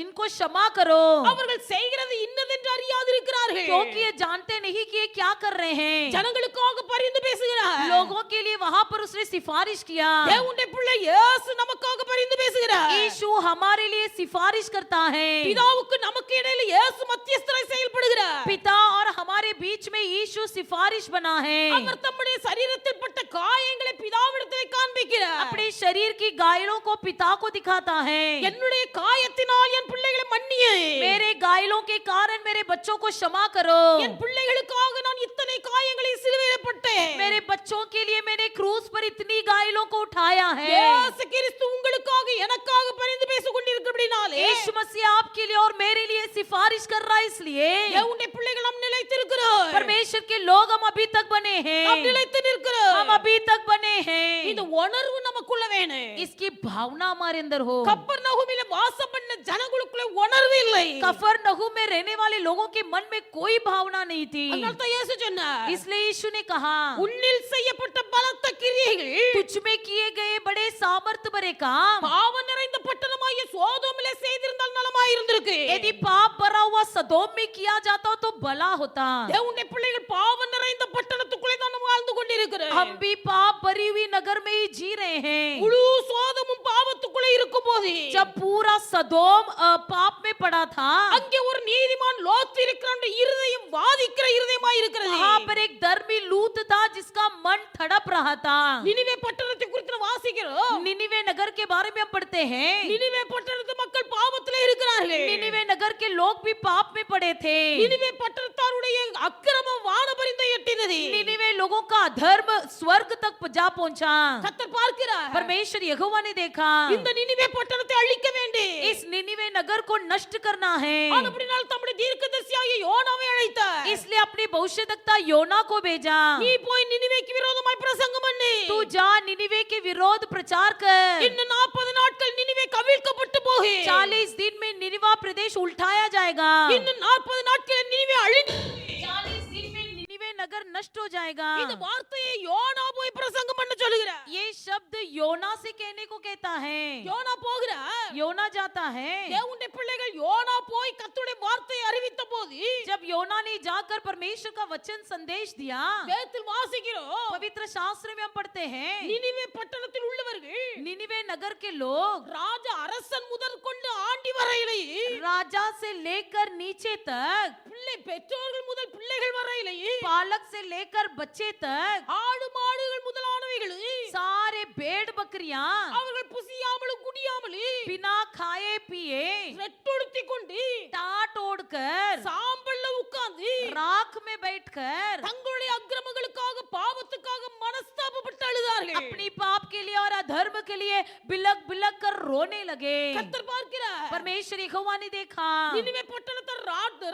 B: इनको क्षमा करो,
A: அவர்கள் செய்கிறது இன்னதென்று அறியாதிருக்கிறார்கள்.
B: क्योंकि ये जानते नहीं कि ये क्या कर रहे हैं।
A: ஜனங்களுக்காக பரிந்து பேசுகிறார்.
B: लोगों के लिए वहां पर उसने सिफारिश किया।
A: தேவனுடைய பிள்ளை இயேசு நமக்காக பரிந்து பேசுகிறார்.
B: यीशु हमारे लिए सिफारिश करता है।
A: பிதாவுக்கு நமக்கு இடையில இயேசு மத்தியஸ்தராய் செயல்படுகிறார்.
B: पिता और हमारे बीच में यीशु सिफारिश बना है।
A: அவர் தம்முடைய சரீரத்தில் பட்ட காயங்களை பிதாவிடத்திலே காண்பிக்கிறார்.
B: अपने शरीर की घायलों को पिता को दिखाता है।
A: என்னுடைய காயத்தினால் என் பிள்ளைகளை மன்னியே.
B: मेरे घायलों के कारण मेरे बच्चों को क्षमा करो।
A: என் பிள்ளைகளுக்காக நான் இத்தனை காயங்களை சிலுவையிலே பட்டேன்.
B: मेरे बच्चों के लिए मैंने क्रूस पर इतनी घायलों को उठाया है।
A: இயேசு கிறிஸ்து உங்களுக்காக எனக்காக பரிந்து பேசிக் கொண்டிருக்கிறபடினாலே
B: यीशु मसीह आपके लिए और मेरे लिए सिफारिश कर रहा है, इसलिए
A: தேவனுடைய பிள்ளைகள் நாம் நிலைத்திருக்கிறோம்.
B: परमेश्वर के लोग हम अभी तक बने हैं।
A: நாம் நிலைத்து நிற்கிறோம்.
B: हम अभी तक बने हैं।
A: இந்த உணர்வு நமக்குள்ள வேணும்.
B: इसकी भावना हमारे अंदर हो।
A: கப்பர்நகூமிலே வாசம் பண்ண ஜனங்களுக்குள்ள உணர்வு இல்லை.
B: कफरनहूम में रहने वाले लोगों के मन में कोई भावना नहीं थी।
A: அதனால தான் இயேசு சொன்னார்,
B: इसलिए यीशु ने कहा,
A: உன்னில் செய்யப்பட்ட பலத்த கிரியைகள்
B: तुझ में किए गए बड़े सामर्थ भरे काम
A: பாவம் நிறைந்த பட்டணமாகிய சோதோமிலே செய்திருந்தால் நலமாய் இருந்திருக்கு.
B: यदि पाप भरा हुआ सदोम में किया जाता तो भला होता।
A: தேவனுடைய பிள்ளைகள் பாவம் நிறைந்த பட்டணத்துக்குள்ளே தான் நாம் வாழ்ந்து கொண்டிருக்கிறோம்.
B: हम भी पाप भरी हुई नगर में ही जी रहे हैं।
A: முழு சோதமும் பாவத்துக்குள்ளே இருக்கும்போது
B: जब पूरा सदोम पाप में पड़ा था,
A: அங்கே ஒரு நீதிமான் லோத் இருக்கிறான். இருதயம் வாதிக்கிற இருதயமாய் இருக்கிறது.
B: वहां पर एक धर्मी लूत था जिसका मन तड़प रहा था।
A: நினிவே பட்டணத்தை குறித்து நாம் வாசிக்கிறோம்.
B: निनिवे नगर के बारे में हम पढ़ते हैं।
A: நினிவே பட்டணத்து மக்கள் பாவத்திலே இருக்கிறார்கள்.
B: निनिवे नगर के लोग भी पाप में पड़े थे।
A: நினிவே பட்டணத்தாருடைய அக்கிரமம் வானபரிந்து எட்டினது.
B: निनिवे लोगों का अधर्म स्वर्ग तक जा पहुंचा।
A: கர்த்தர் பார்க்கிறார்,
B: परमेश्वर यहोवा ने देखा,
A: இந்த நினிவே பட்டணத்தை அழிக்க வேண்டும்.
B: इस निनिवे नगर को नष्ट करना है।
A: அப்படினால் தம்முடைய தீர்க்கதரிசியாகிய யோனாவை அழைத்தார்.
B: इसलिए अपनी भविष्यद्वक्ता योना को भेजा।
A: நீ போய் நினிவேக்கு விரோதமாய் பிரசங்கம் பண்ணு.
B: तू जा निनिवे के विरोध प्रचार कर।
A: இன்னும் 40 நாட்கள் நினிவே கவிழ்க்கப்பட்டு போகு.
B: 40 दिन में निनिवा प्रदेश उल्टाया जाएगा।
A: இன்னும் 40 நாட்கள் நினிவே அழிந்து
B: 40 दिन में निनिवे नगर नष्ट हो जाएगा।
A: இந்த வார்த்தையை யோனா போய் பிரசங்கம் பண்ண சொல்லுகிறார்.
B: ये शब्द योना से कहने को कहता है।
A: யோனா போகிறார்.
B: योना जाता है।
A: தேவனுடைய பிள்ளைகள் யோனா போய் கர்த்தருடைய வார்த்தையை அறிவித்த போது
B: जब योना ने जाकर परमेश्वर का वचन संदेश दिया,
A: வேதத்தில் வாசிக்கிறோம்,
B: पवित्र शास्त्र में हम पढ़ते हैं,
A: நினிவே பட்டணத்தில் உள்ளவர்கள்
B: निनिवे नगर के लोग
A: ராஜ அரசன் முதல் கொண்டு ஆண்டி வரையிலே
B: राजा से लेकर नीचे तक,
A: பிள்ளை பெற்றோர்கள் முதல் பிள்ளைகள் வரையிலே
B: पालक से लेकर बच्चे तक,
A: ஆடு மாடுகள் முதலானவைகள்
B: सारे भेड़ बकरियां
A: அவர்கள் புசியாமலும் குடியாமலும்
B: बिना खाए पिए
A: ரெட்டுடுத்தி கொண்டு
B: टाट ओढ़कर
A: சாம்பல்ல உட்கார்ந்து
B: राख में बैठकर
A: தங்களுடைய அக்கிரமங்களுக்காக பாவத்துக்காக மனஸ்தாபப்பட்டு அழுதார்கள்.
B: अपनी पाप के लिए और अधर्म के लिए बिलक बिलक कर रोने लगे।
A: கர்த்தர் பார்க்கிறார்,
B: परमेश्वर यहोवा ने देखा,
A: நினிவே பட்டணத்தார்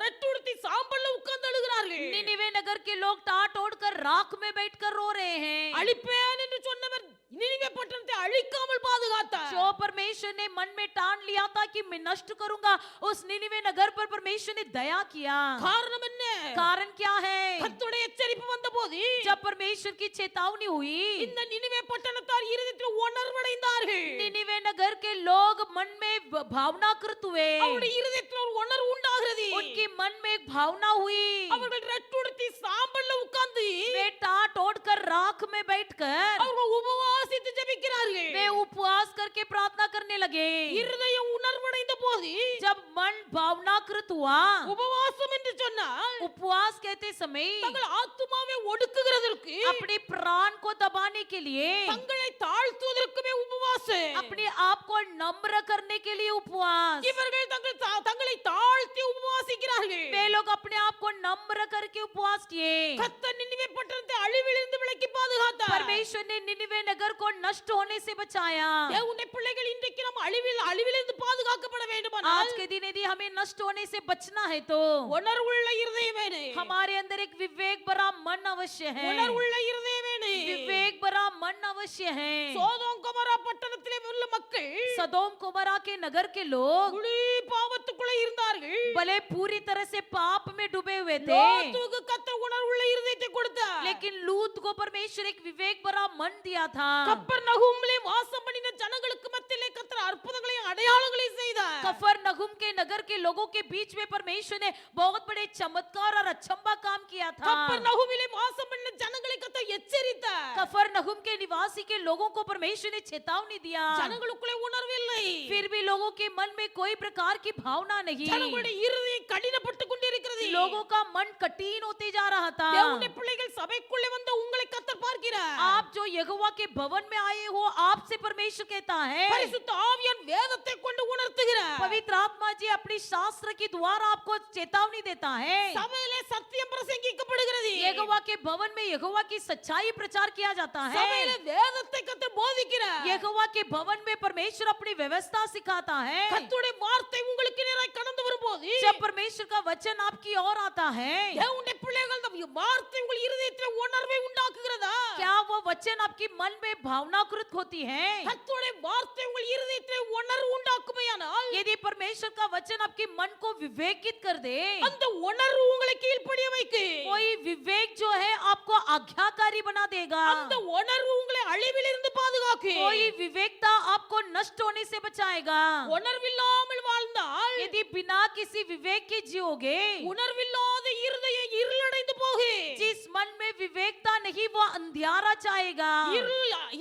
A: ரெட்டுடுத்தி சாம்பல்ல உட்கார்ந்து அழுகிறார்கள்.
B: निनिवे नगर के लोग टाट ओढ़कर राख में बैठकर रो रहे हैं।
A: அழிப்பேன் என்று சொன்னவர் நினிவே பட்டணத்தை அழிக்காமல் பாதுகாத்தார்.
B: जो परमेश्वर ने मन में ठान लिया था कि मैं नष्ट करूंगा, उस निनिवे नगर पर परमेश्वर ने दया किया।
A: காரணம் என்ன?
B: कारण क्या है?
A: கர்த்தருடைய எச்சரிப்பு வந்தபோது
B: जब परमेश्वर की चेतावनी हुई,
A: இந்த நினிவே பட்டணத்தார் இருதயத்தில் உணர்வடைந்தார்கள்.
B: निनिवे नगर के लोग मन में भावनाकृत हुए।
A: அவருடைய இருதயத்தில் ஒரு உணர்வு உண்டாகிறது.
B: उनके मन में एक भावना हुई।
A: அவர்கள் ரெட்டுடுத்தி சாம்பல்ல உட்கார்ந்து
B: वे टाट ओढ़कर राख में बैठकर
A: அவர்கள் உபவாசித்து ஜெபிக்கிறார்கள்.
B: वे उपवास करके प्रार्थना करने लगे।
A: இருதயம் உணர்வடைந்த போது
B: जब मन भावनाकृत हुआ,
A: உபவாசம் என்று சொன்னால்
B: उपवास कहते समय
A: தங்கள் ஆத்துமாவை ஒடுக்குகிறதற்கு
B: अपने प्राण को दबाने के लिए,
A: தங்களை தாழ்த்துவதற்குமே உபவாசம்.
B: अपने आप को नम्र करने के लिए उपवास।
A: இவர்கள் தங்களை தாழ்த்தி உபவாசிக்கிறார்கள்.
B: वे लोग अपने आप को नम्र करके उपवास किए।
A: கர்த்தர் நினிவே பட்டணத்தை அழிவிலிருந்து விலக்கி பாதுகாத்தார்.
B: परमेश्वर ने निनिवे नगर को नष्ट होने से बचाया।
A: தேவனுடைய பிள்ளைகள் இன்றைக்கு நாம் அழிவிலிருந்து பாதுகாக்கப்பட வேண்டுமானால்
B: आज के दिन यदि हमें नष्ट होने से बचना है तो
A: உணர்வுள்ள இருதயம் வேணும்.
B: हमारे अंदर एक विवेक भरा मन अवश्य है।
A: உணர்வுள்ள இருதயம் வேணும்.
B: विवेक भरा मन अवश्य है।
A: சோதோம் கொமோரா பட்டணத்திலே உள்ள மக்கள்
B: सदोम कुमरा के नगर के लोग
A: முழு பாவத்துக்குள்ளே இருந்தார்கள்.
B: भले पूरी तरह से पाप में डूबे हुए थे,
A: லோத்துக்கு கர்த்தர் உணர்வுள்ள இருதயத்தை கொடுத்தார்.
B: लेकिन लूत को परमेश्वर एक विवेक भरा मन दिया था।
A: கப்பர்நகூமிலே வாசம் பண்ணின ஜனங்களுக்கு மத்தியிலே கர்த்தர் பல அற்புதங்களையும் அடையாளங்களையும் செய்தார்.
B: कफरनहूम के नगर के लोगों के बीच में परमेश्वर ने बहुत बड़े चमत्कार और अचंबा काम किया था।
A: கப்பர்நகூமிலே வாசம் பண்ண ஜனங்களை கர்த்தர் எச்சரித்தார்.
B: कफरनहूम के निवासी के लोगों को परमेश्वर ने चेतावनी दिया,
A: ஜனங்களுக்குள்ளே உணர்வில்லை.
B: फिर भी लोगों के मन में कोई प्रकार की भावना नहीं,
A: ஜனங்களுடைய இருதயம் கடினப்பட்டு கொண்டிருக்கிறது.
B: लोगों का मन कठिन होते जा रहा था।
A: தேவனுடைய பிள்ளைகள் சபைக்குள்ளே வந்து உங்களை கர்த்தர் பார்க்கிறார்.
B: आप जो यहोवा के भवन में आए हो, आपसे परमेश्वर कहता है,
A: பரிசுத்த ஆவியான் வேதத்தை கொண்டு உணர்த்துகிறார்.
B: पवित्र आत्मा जी अपनी शास्त्र के द्वारा आपको चेतावनी देता है।
A: சபையிலே சத்தியம் பிரசங்கிக்கப்படுகிறது.
B: यहोवा के भवन में यहोवा की सच्चाई प्रचार किया जाता है।
A: சபையிலே வேதத்தை கர்த்தர் போதிக்கிறார்.
B: यहोवा के भवन में परमेश्वर अपनी व्यवस्था सिखाता है।
A: கர்த்தருடைய வார்த்தை உங்களுக்கு நேராக கடந்து வரும்போது
B: जब परमेश्वर का वचन आपकी ओर आता है,
A: தேவனுடைய பிள்ளைகள் அந்த வார்த்தை உங்கள் இருதயத்தில் உணர்வை உண்டாக்குகிறதா?
B: क्या वो वचन आपकी मन में भावनाकृत होती है?
A: கர்த்தருடைய வார்த்தை உங்கள் இருதயத்தில் உணர்வு உண்டாக்குமையானால்
B: यदि परमेश्वर का वचन आपके मन को विवेकित कर दे,
A: அந்த உணர்வு உங்களை கீழ்ப்படிய வைக்கு.
B: कोई विवेक जो है आपको आज्ञाकारी बना देगा,
A: அந்த உணர்வு உங்களை அழிவிலிருந்து பாதுகாக்கு.
B: कोई विवेकता आपको नष्ट होने से बचाएगा।
A: உணர்வில்லாமல் வாழ்ந்தால்
B: यदि बिना किसी विवेक के जियोगे,
A: உணர்வில்லாத இருதயம் இருளடைந்து போகு.
B: जिस मन में विवेकता नहीं वो अंधियारा चाहेगा।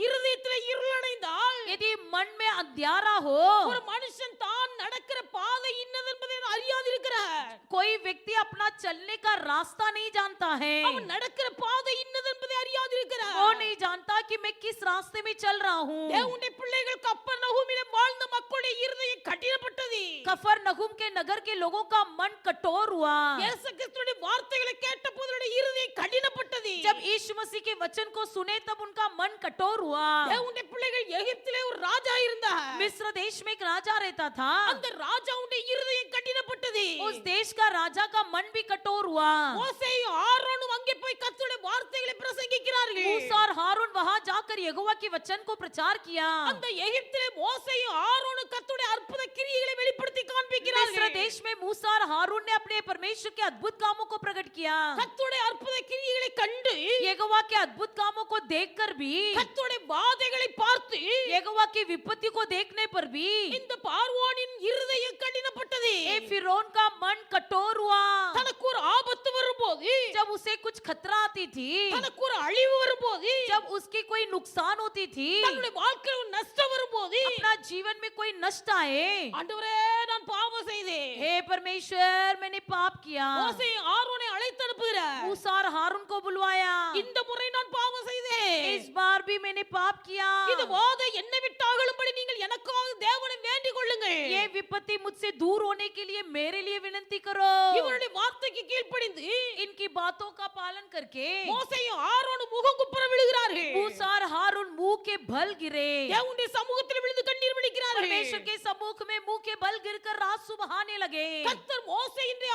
A: இருதயத்தில் இருளடைந்தால்
B: यदि मन में अंधियारा हो,
A: ஒரு மனுஷன் தான் நடக்கிற பாதை இன்னது என்பதை அறியாதிருக்கிறார்.
B: कोई व्यक्ति अपना चलने का रास्ता नहीं जानता है,
A: அவன் நடக்கிற பாதை இன்னது என்பதை அறியாதிருக்கிறார்.
B: वो नहीं जानता कि मैं किस रास्ते में चल रहा हूँ।
A: தேவனுடைய பிள்ளைகள் கப்பர்நகூமிலே வாழ்ந்த மக்களுடைய இருதயம் கடினப்பட்டது.
B: कफरनहूम के नगर के लोगों का मन कठोर हुआ।
A: இயேசு கிறிஸ்துவின் வார்த்தைகளை கேட்டபோது அவருடைய இருதயம் கடினப்பட்டது.
B: जब यीशु मसीह के वचन को सुने तब उनका मन कठोर हुआ।
A: தேவனுடைய பிள்ளைகள் எகிப்திலே ஒரு ராஜா இருந்தார்.
B: मिस्र देश में एक राजा रहता था,
A: அந்த ராஜாவுடைய இருதயம் கடினப்பட்டது.
B: उस देश का राजा का मन भी कठोर हुआ।
A: மோசேயும் ஆரோனும் அங்கே போய் கர்த்தருடைய வார்த்தைகளை பிரசங்கிக்கிறார்கள்.
B: मूसा और हारून वहां जाकर यहोवा के वचन को प्रचार किया।
A: அந்த எகிப்திலே மோசேயும் ஆரோனும் கர்த்தருடைய அற்புத கிரியைகளை வெளிப்படுத்தி
B: मिस्र
A: காண்பிக்கிறார்கள்.
B: देश में मूसा और हारून ने अपने परमेश्वर के अद्भुत कामों को प्रकट किया।
A: கர்த்தருடைய அற்புத கிரியைகளை கண்டு
B: यहोवा के अद्भुत कामों को देखकर भी,
A: கர்த்தருடைய வாதைகளை பார்த்து
B: यहोवा की विपत्ति को देखने पर भी
A: இந்த பார்வோனின் இருதயம் கடினப்பட்டது.
B: ए फिरौन का मन कठोर हुआ।
A: தனக்கு ஒரு ஆபத்து வரும்போது,
B: जब उसे कुछ खतरा आती थी,
A: தனக்கு ஒரு அழிவு வரும்போது,
B: जब उसकी कोई नुकसान होती थी,
A: தன்னுடைய வாழ்க்கையில் ஒரு நஷ்டம் வரும்போது,
B: अपना जीवन में कोई नष्ट आए,
A: ஆண்டவரே நான் பாவம் செய்தேன்.
B: हे परमेश्वर मैंने पाप किया।
A: மோசே ஆரோனை அழைத்து அனுப்புகிறார்.
B: मूसा और हारून को बुलवाया,
A: இந்த முறை நான் பாவம் செய்தேன்.
B: इस बार भी मैंने पाप किया।
A: இது வாதை என்னை விட்டு அகலும்படி நீங்கள் எனக்காக தேவனை வேண்டிக் கொள்ளுங்கள்.
B: ये विपत्ति मुझसे दूर होने के लिए मेरे लिए विनती करो।
A: இவருடைய வார்த்தைக்கு கீழ்ப்படிந்து
B: इनकी बातों का पालन करके
A: மோசேயும் ஆரோனும் முகங்குப்புற விழுகிறார்கள்.
B: मूसा और हारून मुंह के बल गिरे,
A: தேவனுடைய சமூகத்தில் விழுந்து கண்ணீர் வடிக்கிறார்கள்.
B: परमेश्वर के सम्मुख में मुंह के बल गिरकर आंसू बहाने लगे।
A: கர்த்தர் மோசேயினுடைய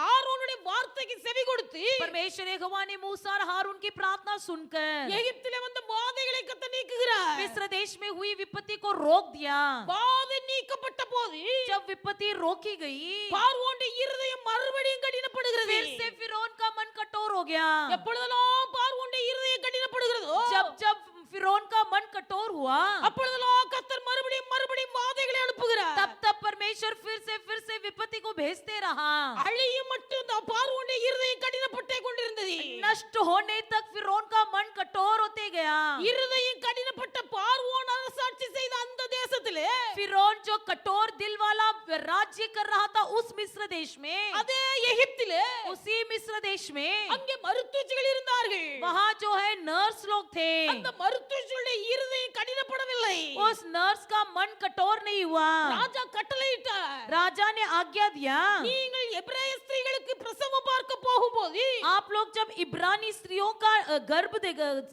A: ஆரோனுடைய வார்த்தைக்கு செவி கொடுத்து
B: परमेश्वर यहोवा ने मूसा और हारून की प्रार्थना सुनकर
A: எகிப்திலே வந்த வாதைகளை கர்த்தர் நீக்குகிறார்.
B: मिस्र देश में हुई विपत्ति को रोक दिया।
A: வாதை நீக்கப்பட்ட போது
B: जब विपत्ति रोकी गई,
A: பார்வோனுடைய இருதயம் மறுபடியும் கடினப்படுகிறது.
B: फिर से फिरौन का मन कठोर हो गया।
A: எப்பொழுதெல்லாம் பார்வோனுடைய இருதயம் கடினப்படுகிறதோ
B: जब जब फिरौन का मन कठोर हुआ,
A: அப்பொழுதெல்லாம் கர்த்தர் மறுபடியும் வாதைகளை அனுப்புகிறார்.
B: तब तब परमेश्वर फिर से विपत्ति को भेजते रहा।
A: அழியும் மட்டும் இந்த பார்வோனுடைய இருதயம் கடினப்பட்டே கொண்டிருந்தது.
B: नष्ट होने तक फिरौन का मन कठोर होते गया।
A: இருதயம் கடினப்பட்ட பார்வோன் அரசாட்சி செய்த அந்த தேசத்திலே
B: फिरौन जो कठोर दिल वाला राज्य कर रहा था उस मिस्र देश में,
A: அதே எகிப்திலே
B: उसी मिस्र देश में
A: அங்கே மருத்துவச்சிகள் இருந்தார்கள்.
B: वहाँ जो है नर्स लोग थे।
A: அந்த மருத்துவச்சிகளுடைய இருதயம் கடினப்படவில்லை.
B: उस नर्स का मन कठोर नहीं हुआ।
A: ராஜா கட்டளையிட்டார்,
B: राजा ने आज्ञा दिया,
A: நீங்கள் எபிரேய ஸ்திரீகளுக்கு பிரசவம் பார்க்க போகும்போது
B: आप लोग जब इब्रानी स्त्रियों का गर्भ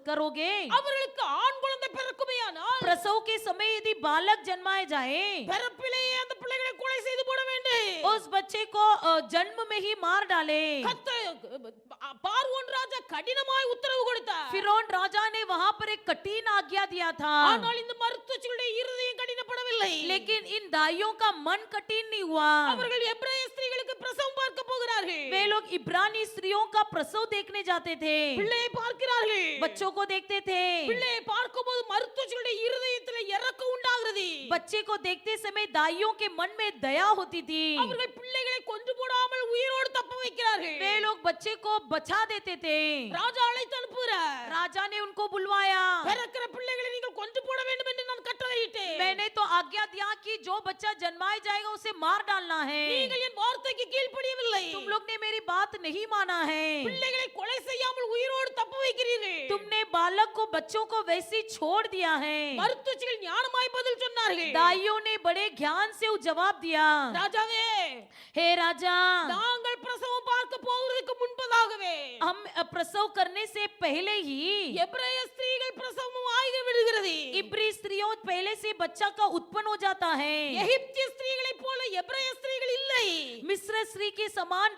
B: करोगे,
A: அவர்களுக்கு ஆண் குழந்தை பிறக்குமேயானால்
B: प्रसव के समय यदि बालक जन्माए जाए,
A: பிறப்பிலேயே அந்த பிள்ளைகளை கொலை செய்து போட வேண்டும்.
B: उस बच्चे को जन्म में ही मार डाले।
A: பார்வோன் ராஜா கடினமாய் உத்தரவு கொடுத்தார்.
B: फिरौन राजा ने वहां पर एक कठिन आज्ञा दिया था,
A: ஆனால் இந்த மருத்துவச்சிகளுடைய இருதயம் கடினப்படவில்லை.
B: लेकिन इन दाइयों का मन कठिन नहीं हुआ।
A: அவர்கள் எபிரேய ஸ்திரீகளுக்கு பிரசவம் பார்க்க போகிறார்கள்.
B: वे लोग इब्रानी स्त्रियों का प्रसव देखने जाते थे,
A: பிள்ளையை பார்க்கிறார்கள்.
B: बच्चों को देखते थे,
A: பிள்ளையை பார்க்கும்போது மருத்துவர்களுடைய இருதயத்தில் இரக்கம் உண்டாகிறது.
B: बच्चे को देखते समय दाइयों के मन में दया होती थी।
A: அவர்கள் பிள்ளைகளை கொன்று போடாமல் உயிரோடு தப்ப வைக்கிறார்கள்.
B: वे लोग बच्चे को बचा देते थे।
A: ராஜா அழைத்து அனுப்புகிறார்.
B: राजा ने उनको बुलवाया,
A: பிறக்கிற பிள்ளைகளை நீங்கள் கொன்று போட வேண்டும் என்று நான் கட்டளையிட்டேன்.
B: मैंने तो आज्ञा दिया कि जो बच्चा जन्माया जाएगा उसे मार डालना है।
A: நீங்கள் என் வார்த்தைக்கு கீழ்ப்படியவில்லை.
B: तुम लोग ने मेरी बात नहीं माना है।
A: பிள்ளைகளை கொலை செய்யாமல் உயிரோடு தப்ப வைக்கிறீர்கள்.
B: तुमने बालक को बच्चों को वैसे ही छोड़ दिया है।
A: மருத்துவர்கள் ஞானமாய் பதில் சொன்னார்கள்.
B: दाइयों ने बड़े ज्ञान से जवाब दिया,
A: ராஜாவே,
B: हे राजा,
A: நாங்கள் பிரசவம் பார்க்க போவதற்கு முன்பதாகவே
B: हम प्रसव करने से पहले ही
A: எபிரேய ஸ்திரீகள் பிரசவம் ஆகி விடுகிறது.
B: इब्री स्त्रियों पहले से बच्चा का उत्पन्न हो जाता है।
A: எகிப்திய ஸ்திரீகளைப் போல எபிரேய ஸ்திரீகள் இல்லை.
B: मिस्र स्त्री के समान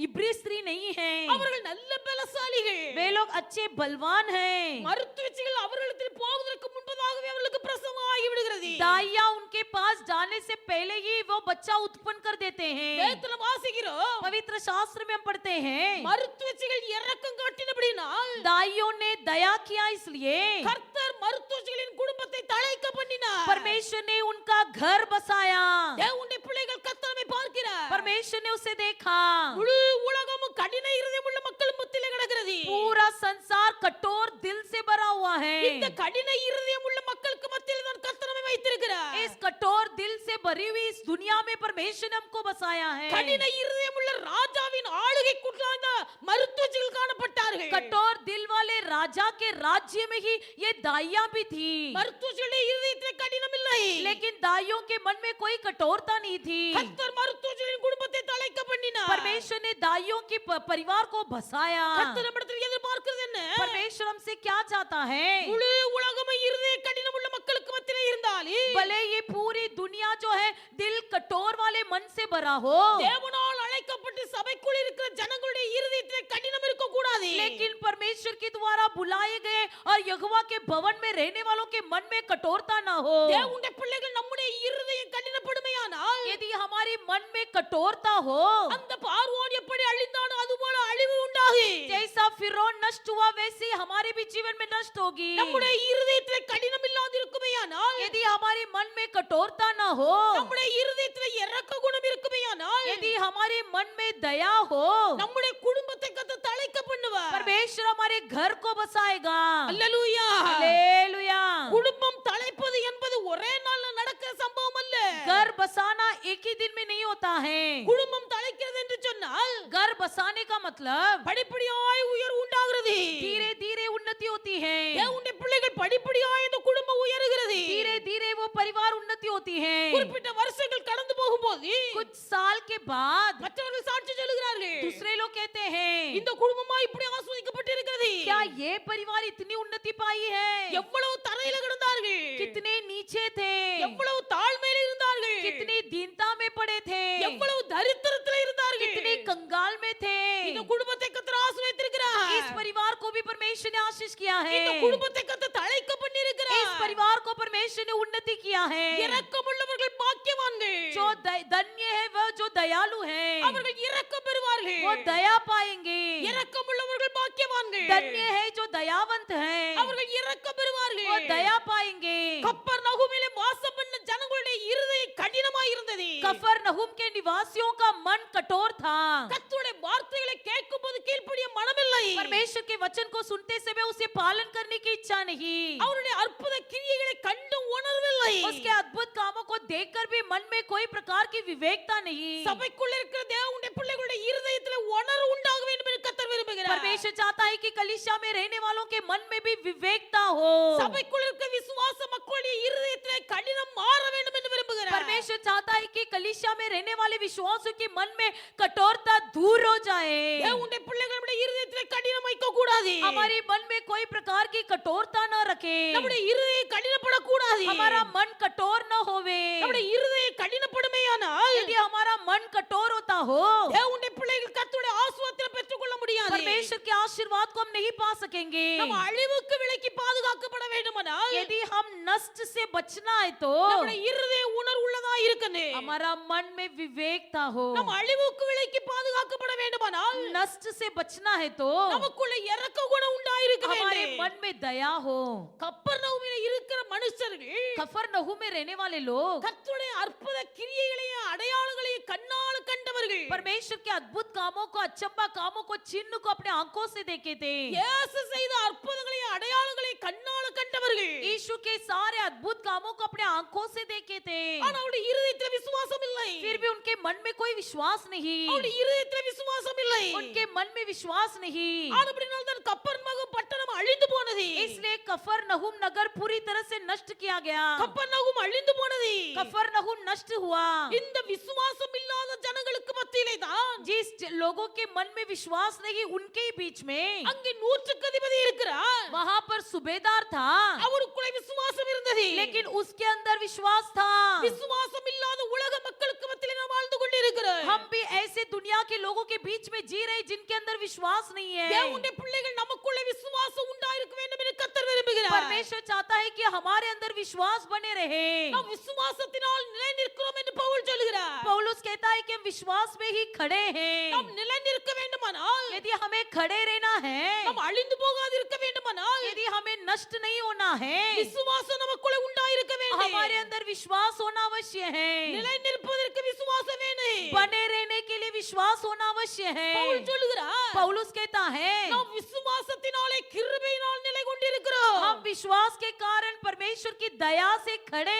B: इब्री स्त्री नहीं है।
A: அவர்கள் நல்ல பலசாலிகள்.
B: वे लोग अच्छे बलवान हैं।
A: மருத்துவர்கள் அவர்களிடத்தில் போவதற்கு முன்பதாகவே அவர்களுக்கு பிரசவம் ஆகி விடுகிறது.
B: दाइया उनके पास जाने से पहले ही वो बच्चा उत्पन्न कर देते हैं।
A: வேதத்துல வாசிக்கிறோம்,
B: पवित्र शास्त्र में हम पढ़ते हैं,
A: மருத்துவர்கள் இரக்கம் காட்டினபடினால்
B: दाइयों ने दया किया इसलिए
A: கர்த்தர் மருத்துவர்களின் குடும்பத்தை தழைக்க பண்ணினார்.
B: परमेश्वर ने उनका घर बसाया।
A: தேவனுடைய பிள்ளைகள் கர்த்தரை பார்க்கிறார்.
B: परमेश्वर ने उसे देखा।
A: முழு உலகமும் கடின இருதயமுள்ள மக்கள் மத்தியிலே கிடக்கிறது.
B: पूरा संसार कठोर दिल से भरा हुआ है।
A: இந்த கடின இருதயமுள்ள மக்களுக்கு மத்தியில் தான் கர்த்தரை வைத்திருக்கிறார்.
B: इस कठोर दिल से भरी हुई इस दुनिया में परमेश्वर ने हमको बसाया है।
A: கடின இருதயமுள்ள ராஜாவின் ஆளுகைக்குள்ளான மருத்துவர்கள் காணப்பட்டார்கள்.
B: कठोर दिल वाले राजा के राज्य में ही ये दाइया भी थी,
A: மருத்துவர்களுடைய இருதயத்தில் கடினம் இல்லை.
B: लेकिन दाइयों के मन में कोई कठोरता नहीं थी।
A: கர்த்தர் மருத்துவர்களின் குடும்பத்தை தழைக்க பண்ணினார்.
B: परमेश्वर ने दाइयों के परिवार को बसाया।
A: கர்த்தர் நம்மிடத்தில் எதிர்பார்க்கிறது என்ன?
B: परमेश्वर हमसे क्या चाहता है?
A: முழு உலகமே இருதய கடினமுள்ள மக்களுக்கு மத்தியிலே இருந்தாலும்
B: भले ये पूरी दुनिया जो है दिल कठोर वाले मन से भरा हो,
A: தேவனால் அழைக்கப்பட்டு சபைக்குள் இருக்கிற ஜனங்களுடைய இருதயத்திலே கடினம் இருக்க கூடாது.
B: लेकिन परमेश्वर के द्वारा बुलाए गए और यहोवा के भवन में रहने वालों के मन में कठोरता ना हो।
A: தேவனுடைய பிள்ளைகள் நம்முடைய இருதயம் கடினப்படுமையானால்
B: यदि हमारे मन में कठोरता हो,
A: அந்த பார்வோன் எப்படி அழிந்தானோ அதுபோல அழிவு உண்டாகும்.
B: जैसा फिरौन नष्ट हुआ वैसे हमारे भी जीवन में नष्ट होगी।
A: நம்முடைய இருதயத்திலே கடினம் இல்லாதிருக்குமேயானால்
B: यदि हमारे मन में कठोरता ना हो,
A: நம்முடைய இருதயத்திலே இரக்க குணம் இருக்குமேயானால்
B: यदि हमारे मन में दया हो,
A: நம்முடைய குடும்பத்தை கர்த்தர் தழைக்க பண்ணுவார்.
B: परमेश्वर हमारे घर को बसाएगा।
A: அல்லேலூயா.
B: हालेलुया।
A: குடும்பம் தழைப்பது என்பது ஒரே நாள்ல நடக்கிற சம்பவம் அல்ல.
B: घर बसाना एक ही दिन में नहीं होता है।
A: குடும்பம் தழைக்கிறது என்று சொன்னால்
B: घर बसाने का मतलब
A: படிப்படியாய் உயர்வு உண்டாகிறது.
B: धीरे धीरे उन्नति होती है।
A: தேவனுடைய பிள்ளைகள் படிப்படியாய் இந்த குடும்பம் உயருகிறது.
B: धीरे धीरे वो परिवार उन्नति होती है।
A: குறிப்பிட்ட வருஷங்கள் கடந்து போகும்போது
B: कुछ साल के बाद
A: மற்றவர்கள் சாட்சி சொல்லுகிறார்கள்,
B: दूसरे लोग कहते हैं,
A: இந்த குடும்பமா இப்படி ஆஸ்வதிக்கப்பட்டிருக்கிறது.
B: क्या ये परिवार इतनी उन्नति पाई है?
A: எவ்வளவு தரையில கிடந்தார்கள்,
B: कितने नीचे थे,
A: எவ்வளவு தாழ்மையில இருந்தார்கள்,
B: कितनी दीनता में पड़े थे,
A: எவ்வளவு தரித்திரத்தில் இருந்தார்கள்.
B: कितने कंगाल में थे।
A: இந்த குடும்பத்தை கர்த்தர் ஆசீர்வதித்திருக்கிறார்.
B: इस परिवार को भी परमेश्वर ने आशीष किया है।
A: இந்த குடும்பத்தை கர்த்தர் தழைக்க பண்ணியிருக்கிறார்.
B: इस परिवार को परमेश्वर ने उन्नति किया है।
A: இரக்கமுள்ளவர்கள் பாக்கியவான்கள்.
B: जो धन्य है वह जो दयालु है,
A: அவர்கள் இரக்கம் பெறுவார்கள்.
B: वो दया पाएंगे।
A: இரக்கமுள்ளவர்கள் பாக்கியவான்கள்.
B: धन्य है जो दयावंत है,
A: அவர்கள் இரக்கம் பெறுவார்கள்.
B: वो दया पाएंगे।
A: கப்பர்நகூமிலே வாசம் பண்ண ஜனங்களுடைய இருதயம் கடினமாய் இருந்தது.
B: कफरनहूम के निवासियों का मन कठोर था।
A: கர்த்தருடைய வார்த்தைகளை கேட்கும்போது கீழ்ப்படிய மனமில்லை.
B: परमेश्वर के वचन को सुनते समय उसे पालन करने की इच्छा नहीं,
A: அவருடைய அற்புத கிரியைகளை கண்டு உணர்வில்லை.
B: उसके अद्भुत कामों को देखकर भी मन में कोई प्रकार की विवेकता नहीं।
A: சபைக்குள்ள இருக்கிற தேவனுடைய பிள்ளைகளுடைய இருதயத்திலே உணர்வு உண்டாக வேண்டும் என்று கர்த்தர் விரும்புகிறார்.
B: परमेश्वर चाहता है कि कलीसिया में रहने वालों के मन में भी विवेकता हो।
A: சபைக்குள்ள இருக்கிற விசுவாச மக்களுடைய இருதயத்திலே கடினம் மாற வேண்டும் என்று விரும்புகிறார்.
B: परमेश्वर चाहता है कि कलीसिया में रहने वाले विश्वासियों के मन में कठोरता दूर हो जाए।
A: தேவனுடைய பிள்ளைகளுடைய இருதயத்திலே கடினம் வைக்க கூடாது.
B: हमारे मन में कोई प्रकार की कठोरता न रखे।
A: நம்முடைய இருதயம் கடினப்பட கூடாது.
B: हमारा मन कठोर न होवे।
A: நம்முடைய இருதயம் கடினப்படுமேயானால்
B: यदि हमारा मन कठोर होता हो,
A: தேவனுடைய பிள்ளைகள் கர்த்தருடைய ஆசீர்வாதத்தை பெற்றுக்கொள்ள முடியாது.
B: परमेश्वर के आशीर्वाद को हम नहीं पा सकेंगे
A: நம்ம அழிவுக்கு விலக்கி பாதுகாக்கப்பட வேண்டுமானால்
B: यदि हम नष्ट से बचना है तो
A: நம்முடைய இருதய உணர்வுள்ளதா இருக்கணும்.
B: हमारा मन में विवेकता हो
A: நம்ம அழிவுக்கு விலக்கி பாதுகாக்கப்பட வேண்டுமானால்
B: नष्ट से बचना है तो
A: நமக்குள்ள இரக்க குணம் உண்டாயிருக்க
B: हमारे
A: வேண்டும்.
B: मन में दया हो
A: கப்பர்நகூமிலே இருக்கிற மனுஷர்கள்
B: कफरनहूम में रहने वाले लोग
A: கர்த்தருடைய அற்புத கிரியைகளையும் அடையாளங்களையும் கண்ணால கண்டவர்கள்.
B: परमेश्वर के अद्भुत कामों को अचंबा कामों को चिन्ह को अपने आंखों से देखे थे
A: இயேசு செய்த அற்புதங்களையும் அடையாளங்களையும் கண்ணால கண்டவர்கள்.
B: यीशु के सारे अद्भुत कामों को अपने आंखों से देखे थे
A: ஆனா அவருடைய இருதயத்தில் விசுவாசம் இல்லை.
B: फिर भी उनके मन में कोई विश्वास नहीं
A: அவருடைய இருதயத்தில் விசுவாசம் இல்லை.
B: उनके मन में विश्वास नहीं
A: ஆனபடியால் தான் கப்பர்நகூம் பட்டணம் அழிந்து போனது.
B: इसलिए कफरनहूम नगर पूरी तरह से नष्ट किया गया
A: கப்பர்நகூம் அழிந்து போனது.
B: कफरनहूम नष्ट हुआ
A: இந்த விசுவாசம் இல்லாத ஜனங்களுக்கு மத்தியிலே தான்
B: जिस लोगों के मन में विश्वास नहीं उनके ही बीच में
A: அங்கே நூற்றுக்கு அதிபதி இருக்கிறார்.
B: वहां पर सूबेदार था
A: அவருக்குள்ளே விசுவாசம் இருந்தது.
B: लेकिन उसके अंदर विश्वास था
A: விசுவாசம் இல்லாத உலக மக்களுக்கு மத்தியிலே நாம் வாழ்ந்து கொண்டிருக்கிறோம்.
B: हम भी ऐसे दुनिया के लोगों के बीच में जी रहे जिनके अंदर विश्वास नहीं है
A: தேவனுடைய பிள்ளைகள் நமக்குள்ளே விசுவாசம் உண்டாயிருக்க வேண்டும் என்று கர்த்தர் விரும்புகிறார்.
B: परमेश्वर चाहता है कि हमारे अंदर विश्वास बने रहे
A: நாம் விசுவாசத்தினால் நிலை நிற்கிறோம் என்று பவுல் சொல்கிறார்.
B: पौलुस कहता है कि हम विश्वास में ही खड़े हैं
A: நாம் நிலை நிற்க வேண்டுமானால்
B: यदि हमें खड़े रहना है
A: நாம் அழிந்து போகாதிருக்க வேண்டுமானால்
B: यदि हमें नष्ट नहीं होना है
A: விசுவாசம் நமக்குள்ளே உண்டாயிருக்க வேண்டும்.
B: हमारे अंदर विश्वास होना अवश्य है
A: நிலை நிற்பதற்கு விசுவாசம் வேணும்.
B: बने रहने के लिए विश्वास होना अवश्य है
A: பவுல் சொல்கிறார்
B: पौलुस कहता है
A: நாம் விசுவாசத்தினாலே கிருபையினால் நிலை கொண்டிருக்கிறோம்.
B: हम विश्वास के कारण परमेश्वर की दया से खड़े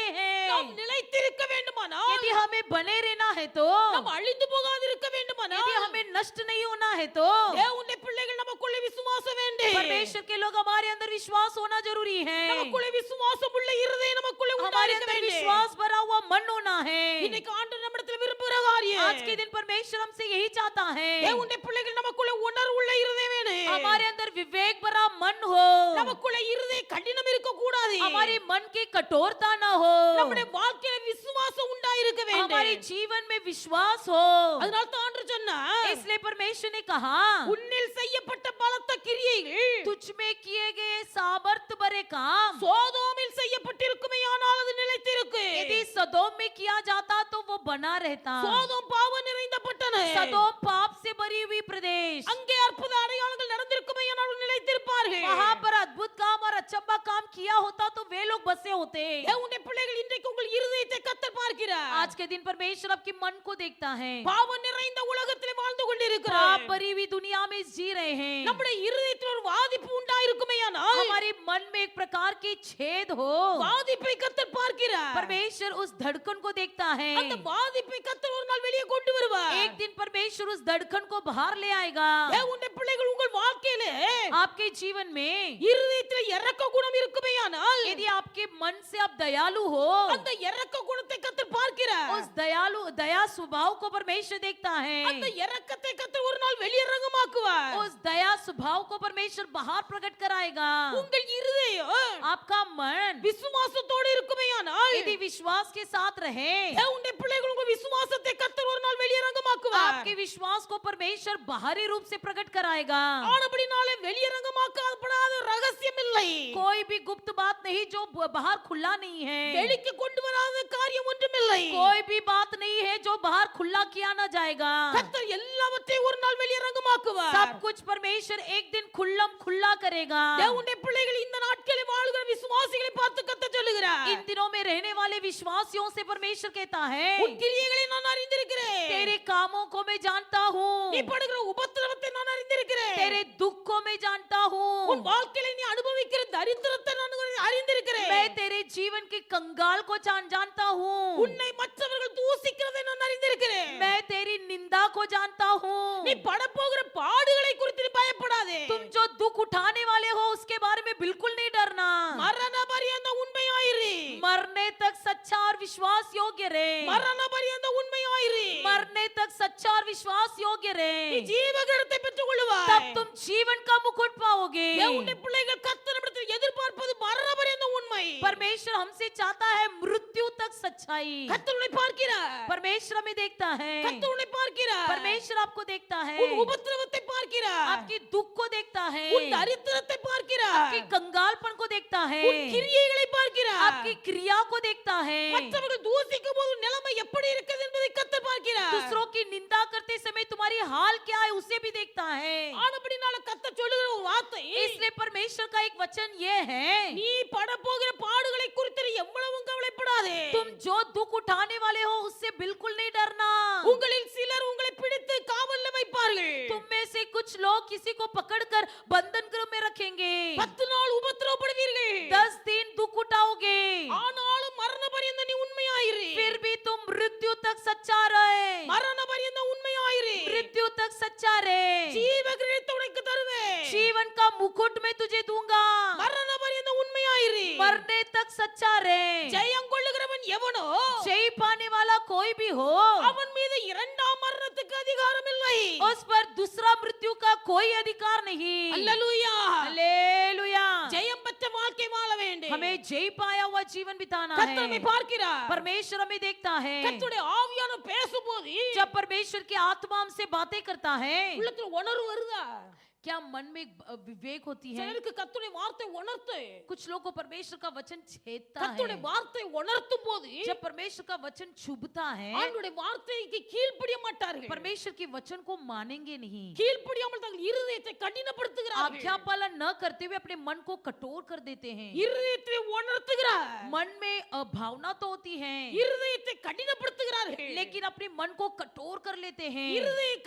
A: நாம்
B: हैं
A: நிலைத்திருக்க வேண்டுமானால்
B: यदि हमें बने रहना है तो
A: நாம் அழிந்து போகாதிருக்க வேண்டுமானால்
B: यदि हमें नष्ट नहीं होना है तो
A: தேவனுடைய பிள்ளைகள் நமக்குள்ளே விசுவாசம் வேண்டும்.
B: परमेश्वर के लोग हमारे अंदर विश्वास होना जरूरी है
A: நமக்குள்ளே விசுவாசம் உள்ள இருதயம் நமக்குள்ளே
B: हमारे
A: உண்டாயிருக்க
B: अंदर
A: வேண்டும்.
B: विश्वास भरा हुआ मन होना है
A: இன்னைக்கு ஆண்டவர் நம்மிடத்தில் விரும்புகிற காரியம்
B: आज के दिन परमेश्वर हमसे यही चाहता है
A: தேவனுடைய பிள்ளைகள் நமக்குள்ளே உணர்வுள்ள இருதயம் வேணும்.
B: हमारे अंदर विवेक भरा मन हो
A: நமக்குள்ளே இருதய கடினம் இருக்க கூடாது.
B: हमारे मन की कठोरता ना हो
A: நம்முடைய வாழ்க்கையில விசுவாசம் உண்டாயிருக்க வேண்டும்.
B: हमारे जीवन में विश्वास हो
A: அதனால தான் ஆண்டவர் சொன்னார்
B: इसलिए परमेश्वर ने कहा
A: உன்னில் செய்யப்பட்ட பலத்த கிரியைகள்
B: तुझ में किए गए सामर्थ भरे काम
A: சோதோமில் செய்யப்பட்டிருக்குமேயானால் அது நிலைத்திருக்கு.
B: यदि सदोम में किया जाता तो वो बना रहता
A: சோதோம் பாவம் நிறைந்த பட்டணம்.
B: सदोम पाप से भरी हुई प्रदेश
A: அங்கே அற்புத அடையாளங்கள் நடந்திருக்குமேயானால் அவர்கள் நிலைத்திருப்பார்கள்.
B: वहां पर अद्भुत काम और अचंबा काम किया होता तो वे लोग बसे होते
A: தேவனுடைய பிள்ளைகள் இன்றைக்கு உங்கள் இருதயத்தை கர்த்தர் பார்க்கிறார்.
B: आज के दिन परमेश्वर आपके मन को देखता है
A: பாவம் நிறைந்த உலகத்திலே வாழ்ந்து
B: पाप
A: கொண்டிருக்கிறோம்.
B: भरी हुई दुनिया में जी रहे हैं
A: நம்முடைய இருதயத்தில் ஒரு வாதிப்பு உண்டாயிருக்குமேயானால்
B: हमारे मन में एक प्रकार की छेद हो
A: வாதிப்பை கர்த்தர் பார்க்கிறார்.
B: परमेश्वर उस धड़कन को देखता है
A: அந்த வாதிப்பை கர்த்தர் ஒரு நாள் வெளியே கொண்டு வருவார்.
B: एक दिन परमेश्वर उस धड़कन को बाहर ले आएगा
A: தேவனுடைய பிள்ளைகள் உங்கள் வாழ்க்கையிலே
B: आपके जीवन में
A: இருதயத்தில் இரக்க குணம் இருக்குமேயானால்
B: यदि आपके मन से आप दयालु हो
A: அந்த இரக்க குணத்தை கர்த்தர் பார்க்கிறார்.
B: उस दयालु दया स्वभाव को परमेश्वर देखता
A: அந்த
B: है
A: இரக்கத்தை கர்த்தர் ஒரு நாள் வெளியரங்கமாக்குவார்.
B: उस दया स्वभाव को परमेश्वर बाहर प्रकट कराएगा
A: உங்கள் இருதயம்
B: आपका मन
A: விசுவாசத்தோடு இருக்குமேயானால்
B: यदि विश्वास के साथ रहे
A: தேவனுடைய பிள்ளைகள் உங்கள் விசுவாசத்தை கர்த்தர் ஒரு நாள் வெளியரங்கமாக்குவார்.
B: आपके विश्वास को परमेश्वर बाहरी रूप से प्रकट कराएगा
A: ஆனபடினாலே வெளியரங்கமாக்கப்படாத ரகசியம் இல்லை.
B: कोई भी गुप्त बात नहीं जो बाहर खुला नहीं है
A: வெளிக்கு கொண்டு வராத காரியம் ஒன்றுமில்லை.
B: कोई भी बात नहीं है जो बाहर खुला किया ना जाएगा
A: கர்த்தர் எல்லாவற்றையும் ஒரு நாள் வெளியரங்கமாக்குவார்.
B: सब कुछ परमेश्वर एक दिन खुल्लम खुल्ला करेगा
A: தேவனுடைய பிள்ளைகள் இந்த நாட்களில் வாழ்கிற விசுவாசிகளை பார்த்து கர்த்தர் சொல்லுகிறார்.
B: इन दिनों में रहने वाले विश्वासियों से परमेश्वर कहता है
A: உன் கிரியைகளை நான் அறிந்திருக்கிறேன்.
B: तेरे कामों को मैं जानता हूँ
A: நீ படுகிற உபத்திரவத்தை நான் அறிந்திருக்கிறேன்.
B: तेरे दुख को मैं जानता
A: உன்
B: हूँ
A: வாழ்க்கையில நீ அனுபவிக்கிற தரித்திரத்தை நான் அறிந்திருக்கிறேன்.
B: मैं तेरे जीवन के कंगाल को जानता हूँ
A: உன்னை மற்றவர்கள் தூசிக்கிறதை நான் அறிந்திருக்கிறேன்.
B: मैं तेरी निंदा को जानता हूँ
A: நீ படப்போகிற பாடுகளை குறித்து நீ பயப்படாதே.
B: तुम जो दुख उठाने वाले हो उसके बारे में बिल्कुल नहीं डरना
A: மரண பரியந்த உண்மையாயிரு.
B: मरने तक सच्चा और विश्वास योग्य रहे
A: மரண பரியந்த உண்மையாயிரு.
B: मरने तक सच्चा और विश्वास योग्य
A: நீ
B: रहे
A: ஜீவகிரத்தை பெற்றுக் கொள்வாய்.
B: तब तुम जीवन का मुकुट पाओगे
A: தேவனுடைய பிள்ளைகள் கர்த்தரிடத்தில் எதிர்பார்ப்பது மரண பரியந்த உண்மை.
B: परमेश्वर हमसे चाहता है मृत्यु तक सच्चाई
A: கர்த்தர் உன்னை பார்க்கிறார்.
B: परमेश्वर हमें देखता है
A: கர்த்தர் உன்னை பார்க்கிறார்.
B: परमेश्वर आपको देखता है
A: உன் உபத்திரவத்தை பார்க்கிறார். பார்க்கிறார்.
B: आपकी दुख को देखता है,
A: உன் தரித்திரத்தை பார்க்கிறார்.
B: आपकी कंगालपन को देखता है,
A: உன் கிரியைகளை பார்க்கிறார்.
B: आपकी क्रिया को देखता है,
A: மற்றவர்கள் தூசிக்கும் போது நிலைமை எப்படி இருக்குது என்பதை கர்த்தர் பார்க்கிறார்.
B: दूसरों की निंदा करते समय तुम्हारी हाल क्या है उसे भी देखता है।
A: ஆனபடினால கர்த்தர் சொல்லுகிற ஒரு வார்த்தை,
B: इसलिए परमेश्वर का एक वचन ये है,
A: நீ படப்போகிற பாடுகளை குறித்து நீ எவ்வளவும் கவலைப்படாதே.
B: तुम जो दुख उठाने वाले हो उससे बिल्कुल नहीं डरना।
A: உங்களில் சிலர் உங்களை பிடித்து காவல்ல வைப்பார்கள்.
B: तुम में से कुछ लोग किसी को पकड़कर बंधन गृह में रखेंगे,
A: 10 நாள் உபத்திரவப்படுவீர்கள்.
B: 10 दिन दुख उठाओगे,
A: ஆனாலும் மரண பரியந்த நீ உண்மையாயிரு.
B: फिर भी तुम मृत्यु तक सच्चा रहे,
A: மரண பரியந்த உண்மையாயிரு.
B: मृत्यु तक सच्चा रहे,
A: ஜீவ கிரீடத்தை உனக்கு தருவேன்.
B: जीवन का मुकुट मैं तुझे दूंगा,
A: மரண பரியந்த உண்மையாயிரு.
B: मरने तक सच्चा रहे।
A: ஜெயம் கொள்ளுகிறவன் எவனோ
B: जय पाने वाला कोई भी हो,
A: அவன் மீது இரண்டாம் மரணத்துக்கு அதிகாரம் இல்லை.
B: उस पर दूसरा मृत्यु का कोई अधिकार नहीं।
A: அல்லேலூயா.
B: हालेलुया।
A: ஜெயம் பெற்ற வாழ்க்கை வாழ வேண்டும்.
B: हमें जय पाया हुआ जीवन बिताना
A: கர்த்தர்
B: है।
A: நம்மை பார்க்கிறார்.
B: परमेश्वर हमें देखता है,
A: கர்த்தருடைய ஆவியானவர் பேசும்போது
B: जब परमेश्वर की आत्मा हमसे बातें करता है,
A: உள்ளத்துல உணர்வு வருதா?
B: क्या मन में विवेक होती है?
A: சிலருக்கு கர்த்தருடைய வார்த்தை உணர்த்து.
B: कुछ लोगों को परमेश्वर का वचन छेदता
A: கர்த்தருடைய
B: है।
A: வார்த்தை உணர்த்தும் போது
B: जब परमेश्वर का वचन चुभता है,
A: ஆண்டவருடைய வார்த்தைக்கு கீழ்ப்படிய மாட்டார்கள்.
B: परमेश्वर के वचन को मानेंगे नहीं,
A: கீழ்ப்படியாமல் தங்கள் இருதயத்தை கடினப்படுத்துகிறார்கள்.
B: आज्ञा पालन न करते हुए अपने मन को कठोर कर देते हैं।
A: இருதயத்தை உணர்த்துகிறார்.
B: मन में भावना तो होती है,
A: இருதயத்தை கடினப்படுத்துகிறார்கள்.
B: लेकिन अपने मन को कठोर कर लेते हैं।
A: இருதயம்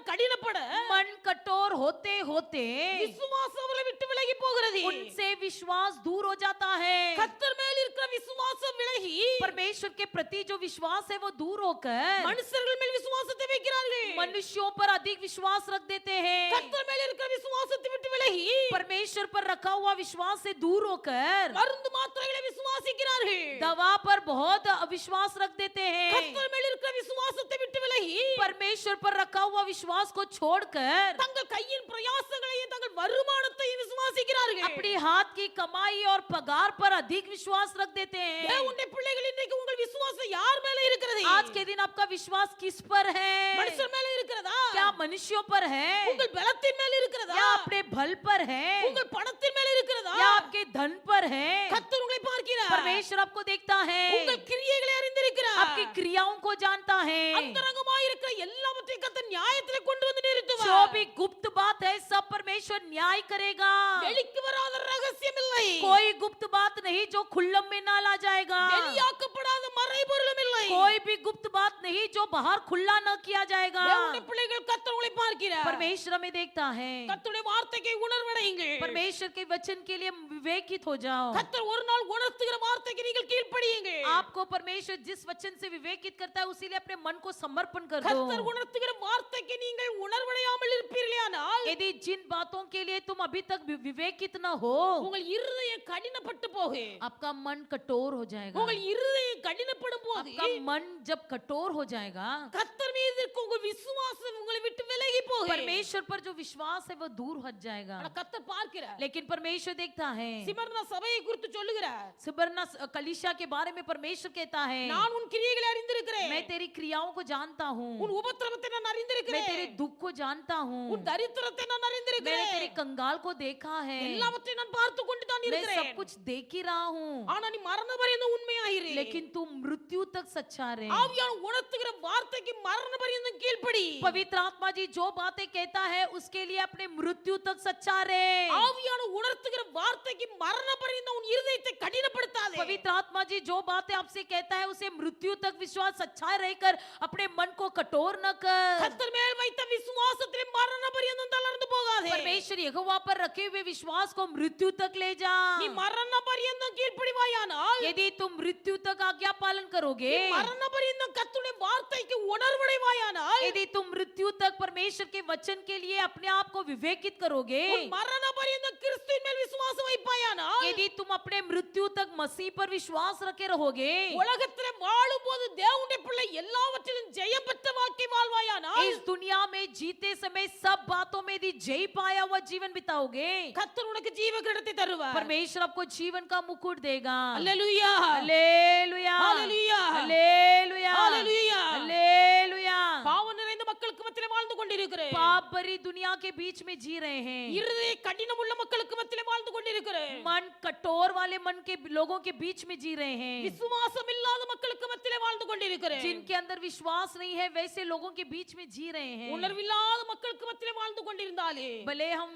A: கடினப்பட
B: मन कठोर होते होते
A: விசுவாசம் அவளை விட்டு விலகி போகிறது.
B: उनसे विश्वास दूर हो जाता है।
A: கர்த்தர் மேல் இருக்கிற விசுவாசம் விலகி
B: परमेश्वर के प्रति जो विश्वास है वो दूर होकर
A: மனுஷர்கள் மேல் விசுவாசத்தை வைக்கிறார்கள்.
B: मनुष्यों पर अधिक विश्वास रख देते हैं।
A: கர்த்தர் மேல் இருக்கிற விசுவாசத்தை விட்டு விலகி
B: परमेश्वर पर रखा हुआ विश्वास से दूर होकर
A: மருந்து மாத்திரைகளை விசுவாசிக்கிறார்கள்.
B: दवा पर बहुत अविश्वास रख देते हैं।
A: கர்த்தர் மேல் இருக்கிற விசுவாசத்தை விட்டு விலகி
B: परमेश्वर पर रखा हुआ विश्वास को छोड़कर
A: தங்கள் கையின் பிரயாசங்களையும் தங்கள் வருமானத்தையும் விசுவாசிக்கிறார்கள்.
B: अपनी हाथ की कमाई और पगार पर अधिक विश्वास रख देते हैं।
A: தேவனுடைய பிள்ளைகள், இன்றைக்கு உங்கள் விசுவாசம் யார் மேல இருக்கிறது?
B: आज के दिन आपका विश्वास किस पर है?
A: மனுஷர் மேல இருக்கிறதா?
B: क्या मनुष्यों पर है,
A: உங்கள் பலத்தின் மேல இருக்கிறதா?
B: या अपने बल पर है,
A: உங்கள் பணத்தின் மேல இருக்கிறதா?
B: या आपके धन पर है?
A: கர்த்தர் உங்களை பார்க்கிறார்.
B: परमेश्वर आपको देखता है,
A: உங்கள் கிரியைகளை அறிந்திருக்கிறார்.
B: आपकी क्रियाओं को जानता है।
A: அந்தரங்கமாய் இருக்கிற எல்லாவற்றையும் கர்த்தர் நியாயத்திலே கொண்டு வந்து
B: जो
A: நிறுத்துவார்.
B: भी गुप्त बात है सब परमेश्वर न्याय करेगा।
A: வெளிக்கு வராத ரகசியம் இல்லை.
B: कोई गुप्त बात नहीं जो खुल्लम में ना ला जाएगा,
A: வெளியாக்கப்படாத மறைபொருளும் இல்லை.
B: कोई भी गुप्त बात नहीं जो बाहर खुला न किया जाएगा।
A: தேவனுடைய பிள்ளைகள், கர்த்தர் உங்களை பார்க்கிறார்.
B: परमेश्वर हमें देखता है।
A: கர்த்தருடைய வார்த்தைக்கு உணர்வடையுங்கள்.
B: परमेश्वर के वचन के लिए विवेकित हो जाओ।
A: கர்த்தர் ஒரு நாள் உணர்த்துகிற வார்த்தைக்கு நீங்கள் கீழ்ப்படியுங்கள்.
B: आपको परमेश्वर जिस वचन से विवेकित करता है उसी लिए अपने मन को समर्पण कर
A: கர்த்தர்
B: दो।
A: உணர்த்துகிற வார்த்தைக்கு நீங்கள் உணர்வடையாமல் இருப்பீர்களானால்
B: यदि जिन बातों के लिए तुम अभी तक विवेकित न हो,
A: உங்கள் இருதயம் கடினப்பட்டு போகும்.
B: आपका मन कठोर हो जाएगा।
A: உங்கள் இருதயம் கடினப்படும் போது
B: आपका मन जब कठोर हो जाएगा,
A: கர்த்தர் மீது இருக்க உங்கள் விசுவாசம் உங்களை விட்டு விலகி போகும்.
B: परमेश्वर पर जो विश्वास है वो दूर हट जाएगा।
A: ஆனா கர்த்தர் பார்க்கிறார்.
B: लेकिन परमेश्वर देखता है।
A: சிமர்னா சபையை குறித்து சொல்லுகிறார்.
B: सिबरना कलीसिया के बारे में परमेश्वर कहता है,
A: நான் உன் கிரியைகளை அறிந்திருக்கிறேன்.
B: मैं तेरी क्रियाओं को जानता हूँ,
A: உன் உபத்திரவத்தை நான்
B: मैं
A: அறிந்திருக்கிறேன்.
B: तेरे दुख को जानता हूँ,
A: உன் தரித்திரத்தை நான்
B: मैंने
A: அறிந்திருக்கிறேன்.
B: तेरे कंगाल को देखा है,
A: எல்லாவற்றையும் நான் பார்த்து கொண்டு தான்
B: मैं
A: இருக்கிறேன்.
B: सब कुछ देख ही रहा हूँ,
A: ஆனா நீ மரண பரியந்தம் உண்மையாயிரு.
B: लेकिन तू मृत्यु तक सच्चा रहे।
A: ஆவியானவர் உணர்த்துகிற வார்த்தைக்கு மரண பரியந்தம் கீழ்ப்படி.
B: पवित्र आत्मा जी जो बातें कहता है उसके लिए अपने मृत्यु तक सच्चा रहे।
A: ஆவியானவர் உணர்த்துகிற வார்த்தைக்கு மரண பரியந்தம் உன் இருதயத்தை கடினப்படுத்தாதே.
B: पवित्र आत्मा जी जो बातें आपसे कहता है उसे मृत्यु तक विश्वास सच्चा रहकर अपने मन को कठोर न कर।
A: கர்த்தர் மேல் வைத்த விசுவாசத்திலே மரண பரியந்தம் தளர்ந்து போகாதே.
B: परमेश्वर यहोवा पर रखे हुए विश्वास को मृत्यु तक ले जा।
A: நீ மரண பரியந்தம் கீழ்ப்படிவாயானால்,
B: यदि तुम मृत्यु तक आज्ञा पालन करोगे,
A: நீ மரண பரியந்தம் கர்த்தருடைய வார்த்தைக்கு உணர்வடைவாயானால்,
B: यदि तुम मृत्यु तक परमेश्वर के वचन के लिए अपने आप को विवेकित करोगे,
A: உன் மரண பரியந்தம் கிறிஸ்துவின் மேல் விசுவாசம் வைப்பாயானால்,
B: यदि तुम अपने मृत्यु तक मसीह पर विश्वास रखे रहोगे,
A: உலகத்திலே வாழும்போது தேவனுடைய பிள்ளை எல்லாவற்றிலும் ஜெயம் பெற்ற வாழ்க்கை வாழ்வாயானால்,
B: इस दुनिया में जीते समय सब बातों में यदि जय पाया हुआ जीवन बिताओगे,
A: கர்த்தர் உனக்கு ஜீவ கிரீடத்தை தருவார்.
B: परमेश्वर आपको जीवन का मुकुट देगा।
A: அல்லேலூயா.
B: हालेलुया,
A: हालेलुया.
B: हालेलुया,
A: हालेलुया.
B: हालेलुया।
A: பாவம் நிறைந்த மக்களுக்கு மத்தியிலே வாழ்ந்து கொண்டிருக்கிறேன்.
B: पाप भरी दुनिया के बीच में जी रहे हैं,
A: இருதய கடினமுள்ள மக்களுக்கு மத்தியிலே வாழ்ந்து கொண்டிருக்கிறேன்.
B: मन कठोर वाले मन के लोगों के बीच में जी रहे हैं,
A: விசுவாசம் இல்லாத மக்களுக்கு மத்தியிலே வாழ்ந்து கொண்டிருக்கிறேன்.
B: जिनके अंदर विश्वास नहीं है वैसे लोगों के बीच में जी रहे हैं।
A: உணர்வில்லாத மக்களுக்கு மத்தியிலே வாழ்ந்து கொண்டிருந்தாலே
B: भले हम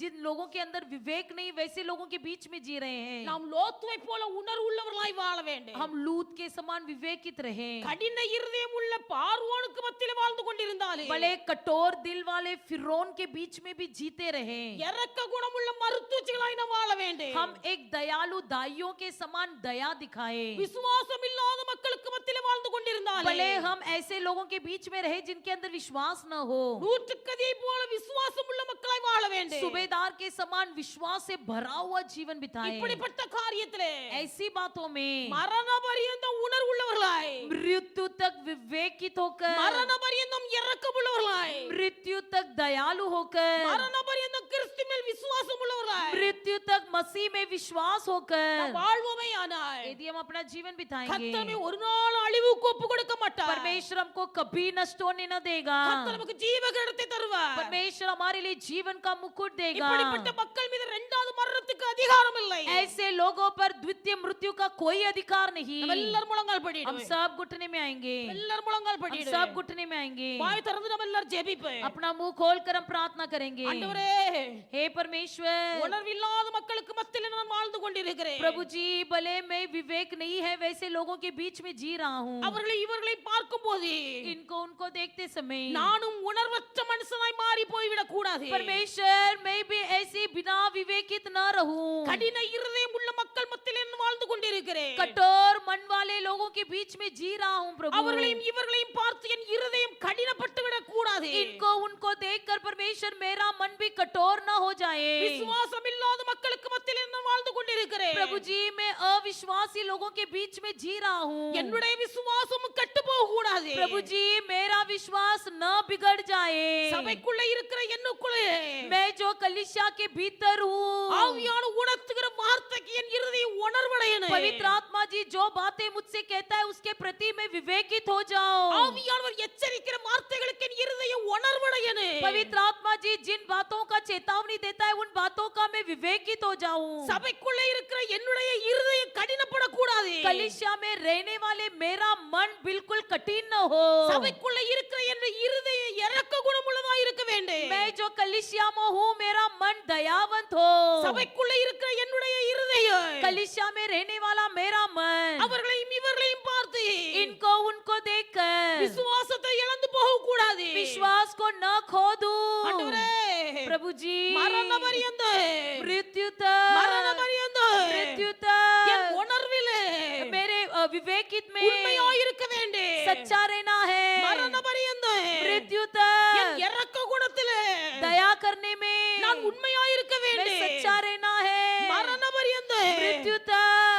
B: जिन लोगों के अंदर विवेक नहीं वैसे लोगों के बीच में जी रहे हैं,
A: நாம் லோத்துவை போல உணர்வுள்ளவர்களாய் வாழ வேண்டும்.
B: हम लूत के समान विवेकित रहे।
A: கடின இருதயம் உள்ள பார்வோனுக்கு மத்தியிலே வாழ்ந்து கொண்டிருந்தாலே
B: भले कठोर दिल वाले फिरौन के बीच में भी जीते रहे,
A: இரக்க குணமுள்ள மருத்துவச்சிகளாய் நாம் வாழ வேண்டும்.
B: हम एक दयालु दाइयों के समान दया दिखाए।
A: விசுவாசம் இல்லாத மக்களுக்கு மத்தியிலே வாழ்ந்து கொண்டிருந்தாலே
B: भले हम ऐसे लोगों के बीच में रहे जिनके अंदर विश्वास न हो,
A: நூற்றுக்கதியை போல விசுவாசம் உள்ள மக்களாய் வாழ வேண்டும்.
B: सूबेदार के समान विश्वास से भरा हुआ जीवन बिताए।
A: இப்படிப்பட்ட காரியத்திலே
B: ऐसी बातों में
A: மரண பரியந்தம் உணர்வுள்ளவர்களாய்,
B: मृत्यु तक विवेकित होकर,
A: மரண பரியந்தம் இரக்கமுள்ளவர்களாய்,
B: मृत्यु तक दयालु होकर,
A: மரண பரியந்தம் கிறிஸ்து மேல் விசுவாசம் உள்ளவர்களாய்
B: मृत्यु तक मसीह में विश्वास होकर
A: நாம் வாழ்வோமேயானால்
B: यदि हम अपना जीवन बिताएंगे,
A: கர்த்தர் ஒரு நாள் அழிவுக்கு ஒப்பு கொடுக்க மாட்டார்.
B: परमेश्वर हमको कभी नष्ट होने न देगा।
A: கர்த்தர் நமக்கு ஜீவகிரீடத்தை தருவார்.
B: परमेश्वर हमारे लिए जीवन का मुकुट देगा।
A: இப்படிப்பட்ட மக்கள் மீது இரண்டாவது மரணத்துக்கு அதிகாரம் இல்லை.
B: ऐसे लोगों पर द्वितीय मृत्यु का कोई अधिकार नहीं।
A: நம்ம எல்லாரும் முழங்கால்
B: हम
A: படிடுவோம்.
B: सब घुटने में आएंगे,
A: எல்லாரும் முழங்கால்
B: हम
A: படிடுவோம்.
B: सब घुटने में आएंगे,
A: வாய் திறந்து நம்ம எல்லாரும் ஜெபிப்போம்.
B: अपना मुंह खोलकर हम प्रार्थना करेंगे।
A: ஆண்டவரே,
B: हे परमेश्वर,
A: உணர்வில்லாத மக்களுக்கு மத்தியிலே நான் வாழ்ந்து கொண்டிருக்கிறேன்.
B: प्रभु जी, भले मैं विवेक नहीं है वैसे लोगों के बीच में जी रहा हूँ,
A: அவர்களை இவர்களை பார்க்கும்போது
B: इनको उनको देखते समय
A: நானும் உணர்வற்ற மனுஷனாய் மாறி போய்விடக் கூடாது.
B: परमेश्वर मैं भी ऐसे बिना विवेकित न रहूं।
A: கடின இருதயம் உள்ள மக்கள் மத்தியிலே நான் வாழ்ந்து கொண்டிருக்கிறேன்.
B: कठोर मन वाले लोगों के बीच में जी रहा हूँ प्रभु,
A: அவர்களையும் இவர்களையும் பார்த்து என் இருதயம் கடினப்பட்டு விடக் கூடாது.
B: इनको उनको देखकर परमेश्वर मेरा मन भी कठोर न हो जाए।
A: விசுவாசம் இல்லாத மக்களுக்கு மத்தியிலே நான் வாழ்ந்து கொண்டிருக்கிறேன்.
B: प्रभु जी, मैं अविश्वासी लोगों के बीच में जी रहा हूँ।
A: என்னுடைய விசுவாசம் கெட்டு போக கூடாது.
B: प्रभु जी, मेरा विश्वास न बिगड़ जाए।
A: சபைக்குள்ள இருக்கிற என்னுக்குள்ளே
B: मैं जो कलीसिया के भीतर हूँ,
A: ஆவியான உணர்த்துகிற வார்த்தைக்கு என் இருதயம் உணர்வடையணும்.
B: पवित्र आत्मा जी जो बातें मुझसे कहता है उसके प्रति मैं विवेकित हो जाऊं।
A: ஆவியானவர் எச்சரிக்கிற வார்த்தைகளுக்கு என் இருதயம் உணர்வடையணும்.
B: पवित्र आत्मा जी जिन बातों का चेतावनी देता है उन बातों का मैं विवेकित हो जाऊं।
A: சபைக்குள்ள இருக்கிற என்னுடைய இருதயம் கடினப்படக்கூடாது.
B: कलीसिया में रहने वाले मेरा मन बिल्कुल कठिन न हो।
A: சபைக்குள்ள இருக்கிற என் இருதயம் இரக்க குணமுள்ளதா இருக்க வேண்டும்.
B: मैं जो कलीसिया में हूँ मेरा मन दयावंत हो।
A: சபைக்குள்ள இருக்கிற என்னுடைய இருதயம்
B: कलीसिया में रहने वाला मेरा मन
A: அவர்களையும் இவர்களையும் பார்த்து
B: इनको उनको देखकर
A: விசுவாசத்தை இழந்து போக கூடாது.
B: विश्वास को न खो दूं।
A: ஆண்டவரே,
B: प्रभु जी,
A: மரண பரியந்தம்
B: मृत्यु
A: மரண
B: तक,
A: பரியந்தம்
B: मृत्यु
A: என்
B: तक
A: உணர்விலே
B: मेरे विवेकित में
A: உண்மையாய் இருக்க வேண்டும்.
B: सच्चा रहना है।
A: மரண பரியந்தம்
B: मृत्यु
A: என்
B: तक
A: இரக்க குணத்திலே
B: दया करने में
A: நான் உண்மையாய் இருக்க
B: मैं
A: வேண்டும்.
B: सच्चा रहना है।
A: மரண பரியந்தம்
B: मृत्यु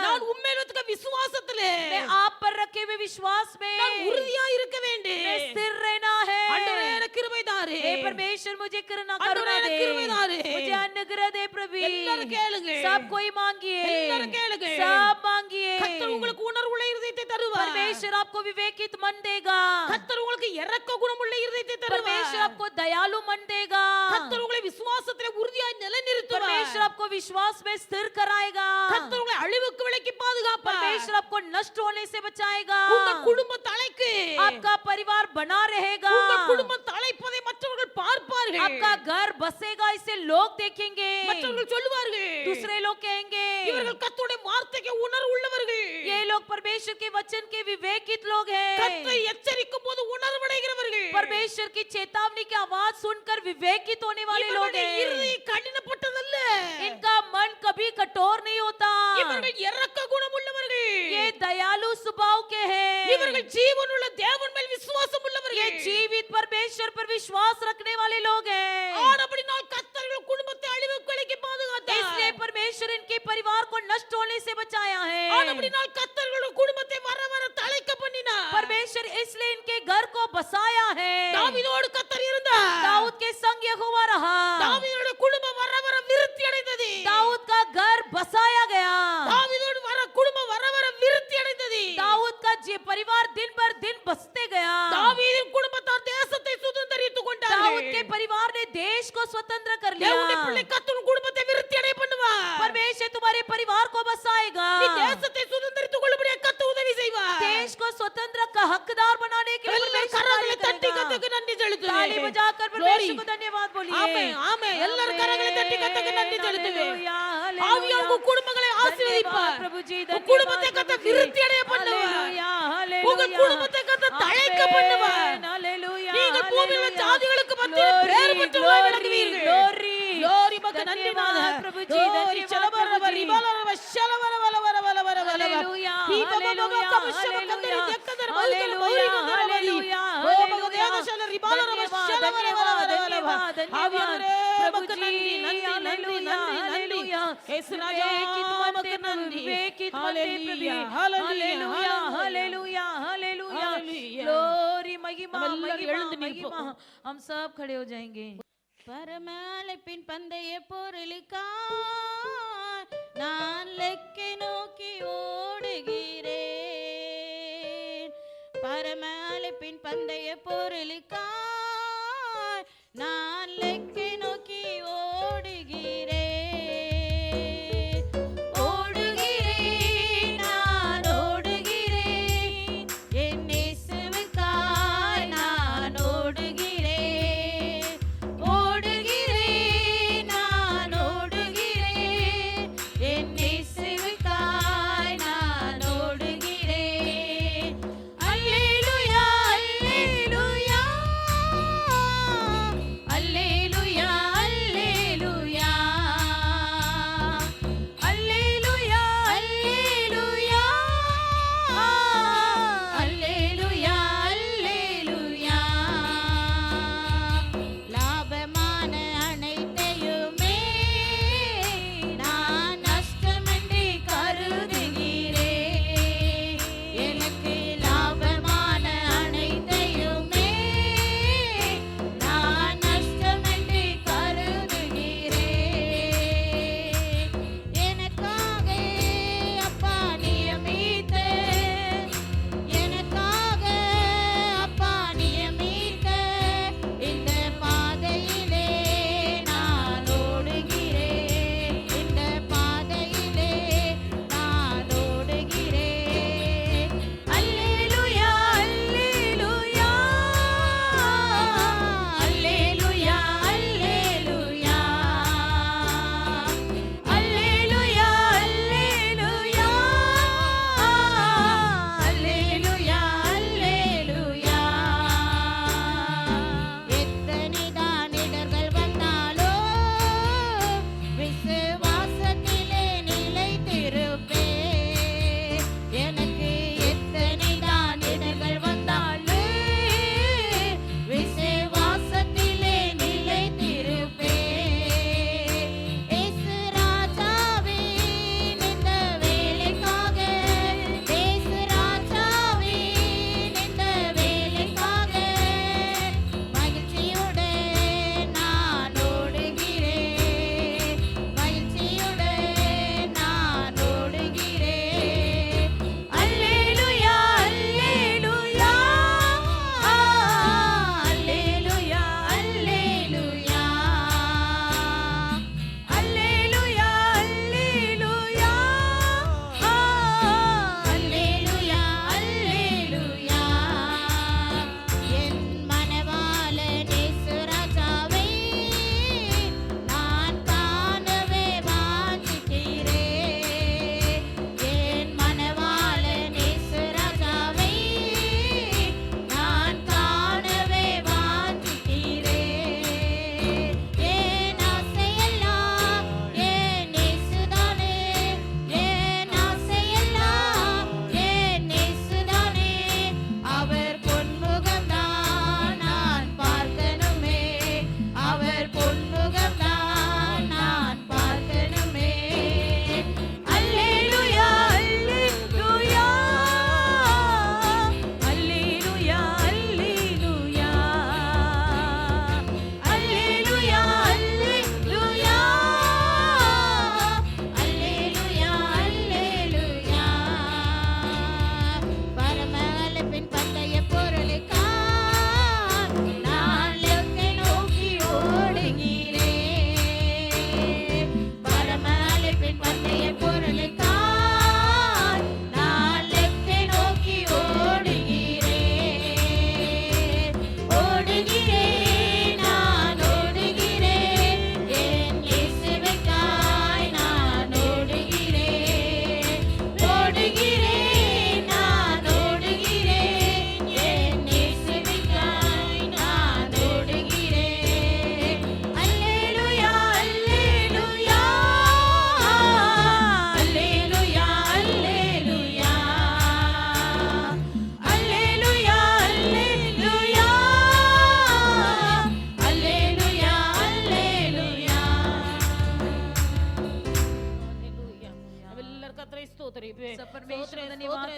A: நான்
B: तक
A: உண்மையில இருக்க விசுவாசத்திலே
B: मैं आप पर रखे हुए विश्वास में
A: நான் உறுதியாய் இருக்க வேண்டும்.
B: मैं स्थिर रहना
A: ஆண்டவரே,
B: है।
A: எனக்கு கிருபை தாரு.
B: हे परमेश्वर मुझे करुणा
A: ஆண்டவரே,
B: दे,
A: கிருபை தாரு.
B: मुझे अनुग्रह दे प्रभु।
A: எல்லாரும் கேளுங்க.
B: सब कोई मांगिए,
A: எல்லாரும் கேளுங்க.
B: सब मांगिए।
A: கர்த்தர் உங்களுக்கு உணர்வுள்ள இருதயத்தை தருவார்.
B: परमेश्वर आपको विवेकित मन देगा,
A: கர்த்தர் உங்களுக்கு இரக்க குணமுள்ள இருதயத்தை தருவார்.
B: परमेश्वर आपको दयालु मन देगा,
A: கர்த்தர் உங்களை விசுவாசத்திலே உறுதியாய் நிலைநிறுத்துவார்.
B: परमेश्वर आपको विश्वास में स्थिर कराएगा,
A: கர்த்தர் உங்களை அழிவுக்கு விலக்கி பாதுகாப்பார்.
B: परमेश्वर आपको नष्ट होने से बचाएगा,
A: உங்க குடும்ப தலைக்கு
B: आपका परिवार बना रहेगा,
A: உங்க குடும்பம் தலைப்பதை மற்றவர்கள் பார்ப்பார்கள்.
B: आपका घर बसेगा, इसे लोग देखेंगे,
A: மற்றவர்கள் சொல்லுவார்கள்,
B: दूसरे लोग कहेंगे
A: இவர்கள் கர்த்தருடைய வார்த்தைக்கு உணர்வு உள்ளவர்கள்.
B: ये लोग परमेश्वर के वचन के विवेकित लोग हैं।
A: கர்த்தர் எச்சரிக்கும் போது உணர்வடைகிறவர்கள்.
B: परमेश्वर की चेतावनी की आवाज सुनकर विवेकित होने वाले लोग
A: இவர்களுடைய
B: हैं।
A: இருதயம் கடினப்பட்டதல்ல.
B: इनका मन कभी कठोर नहीं होता,
A: இவர்கள் இரக்க குணமுள்ளவர்கள்.
B: ये दयालु स्वभाव के हैं,
A: இவர்கள் ஜீவனுள்ள தேவன் மேல் விசுவாசம்
B: ये
A: உள்ளவர்கள்.
B: जीवित परमेश्वर पर विश्वास रखने वाले लोग हैं।
A: ஆனபடினால் கர்த்தர்கள் குடும்பத்தை அழிவுக்கு விலக்கி பாதுகாத்தார்.
B: इसलिए परमेश्वर इनके परिवार को नष्ट होने से बचाया है।
A: ஆனபடினால் கர்த்தர்கள் குடும்பத்தை வர வர தழைக்க பண்ணினார்.
B: परमेश्वर इसलिए इनके घर को बसाया है।
A: தாவீதோடு கர்த்தர் இருந்தார்.
B: दाऊद के संग यहोवा रहा,
A: தாவீதோட குடும்பம் வர வர விருத்தி அடைந்தது.
B: दाऊद का घर बसाया गया,
A: தாவீதோடு குடும்பம் வர வர விருத்தி அடைந்தது.
B: दाऊद का परिवार दिन भर दिन बसते गया,
A: தாவீதின் குடும்பத்தார் தேசத்தை சுதந்தரித்துக்
B: परिवार ने देश को स्वतंत्र कर लिया।
A: தேவனுடைய பிள்ளை கர்த்தர் குடும்பத்தை விருத்தி அடைய பண்ணுவார்.
B: परमेश्वर तुम्हारे परिवार को बसाएगा।
A: நீ தேசத்தை சுதந்தரித்துக் கொள்ளும்படியாக கர்த்தர் உதவி செய்வார்.
B: देश को स्वतंत्र का हकदार बनाने के लिए परमेश्वर
A: கரங்களை
B: कार्य
A: தட்டி
B: करेगा।
A: கர்த்தருக்கு நன்றி செலுத்துவேன்.
B: ताली बजाकर परमेश्वर को धन्यवाद बोलिए।
A: ஆமென் ஆமென். எல்லாரும் கரங்களை தட்டி கர்த்தருக்கு நன்றி செலுத்துவேன்.
B: हालेलुया,
A: ஆவியானவர் உங்க குடும்பங்களை ஆசீர்வதிப்பார்.
B: प्रभु जी
A: உங்க குடும்பத்தை கர்த்தர் விருத்தி அடைய பண்ணுவார். உங்க குடும்பத்தை கர்த்தர் தழைக்க பண்ணுவார். நீங்கள் பூமியில ஜாதிகளுக்கு மத்தியில் பேர் பெற்றவர்களாய் நடக்குவீர்கள். glory மக்கு நன்றி நாதர்.
B: प्रभु जी धन्यवाद प्रभु जी। हालेलुया, हालेलुया, हालेलुया, हालेलुया, धन्यवाद, प्रभु जी, हालेलुया, हालेलुया, हालेलुया, हालेलुया, हालेलुया, glory, महिमा, महिमा, महिमा। हम सब खड़े हो जाएंगे।
C: பரமழைப்பின் பந்தய பொருளுக்காய் நான் லெக்கை நோக்கி ஓடுகிறேன். பரமழைப்பின் பந்தய பொருளுக்காய் நான் லெக்கை நோக்கி ஓடுகிறேன். ஓடுகிறேன், நான் ஓடுகிறேன், என் இயேசுவுக்காய் நான் ஓடுகிறேன். ஓடுகிறேன், நான் ஓடுகிறேன், என் இயேசுவுக்காய் நான் ஓடுகிறேன். அல்லேலூயா, அல்லேலூயா,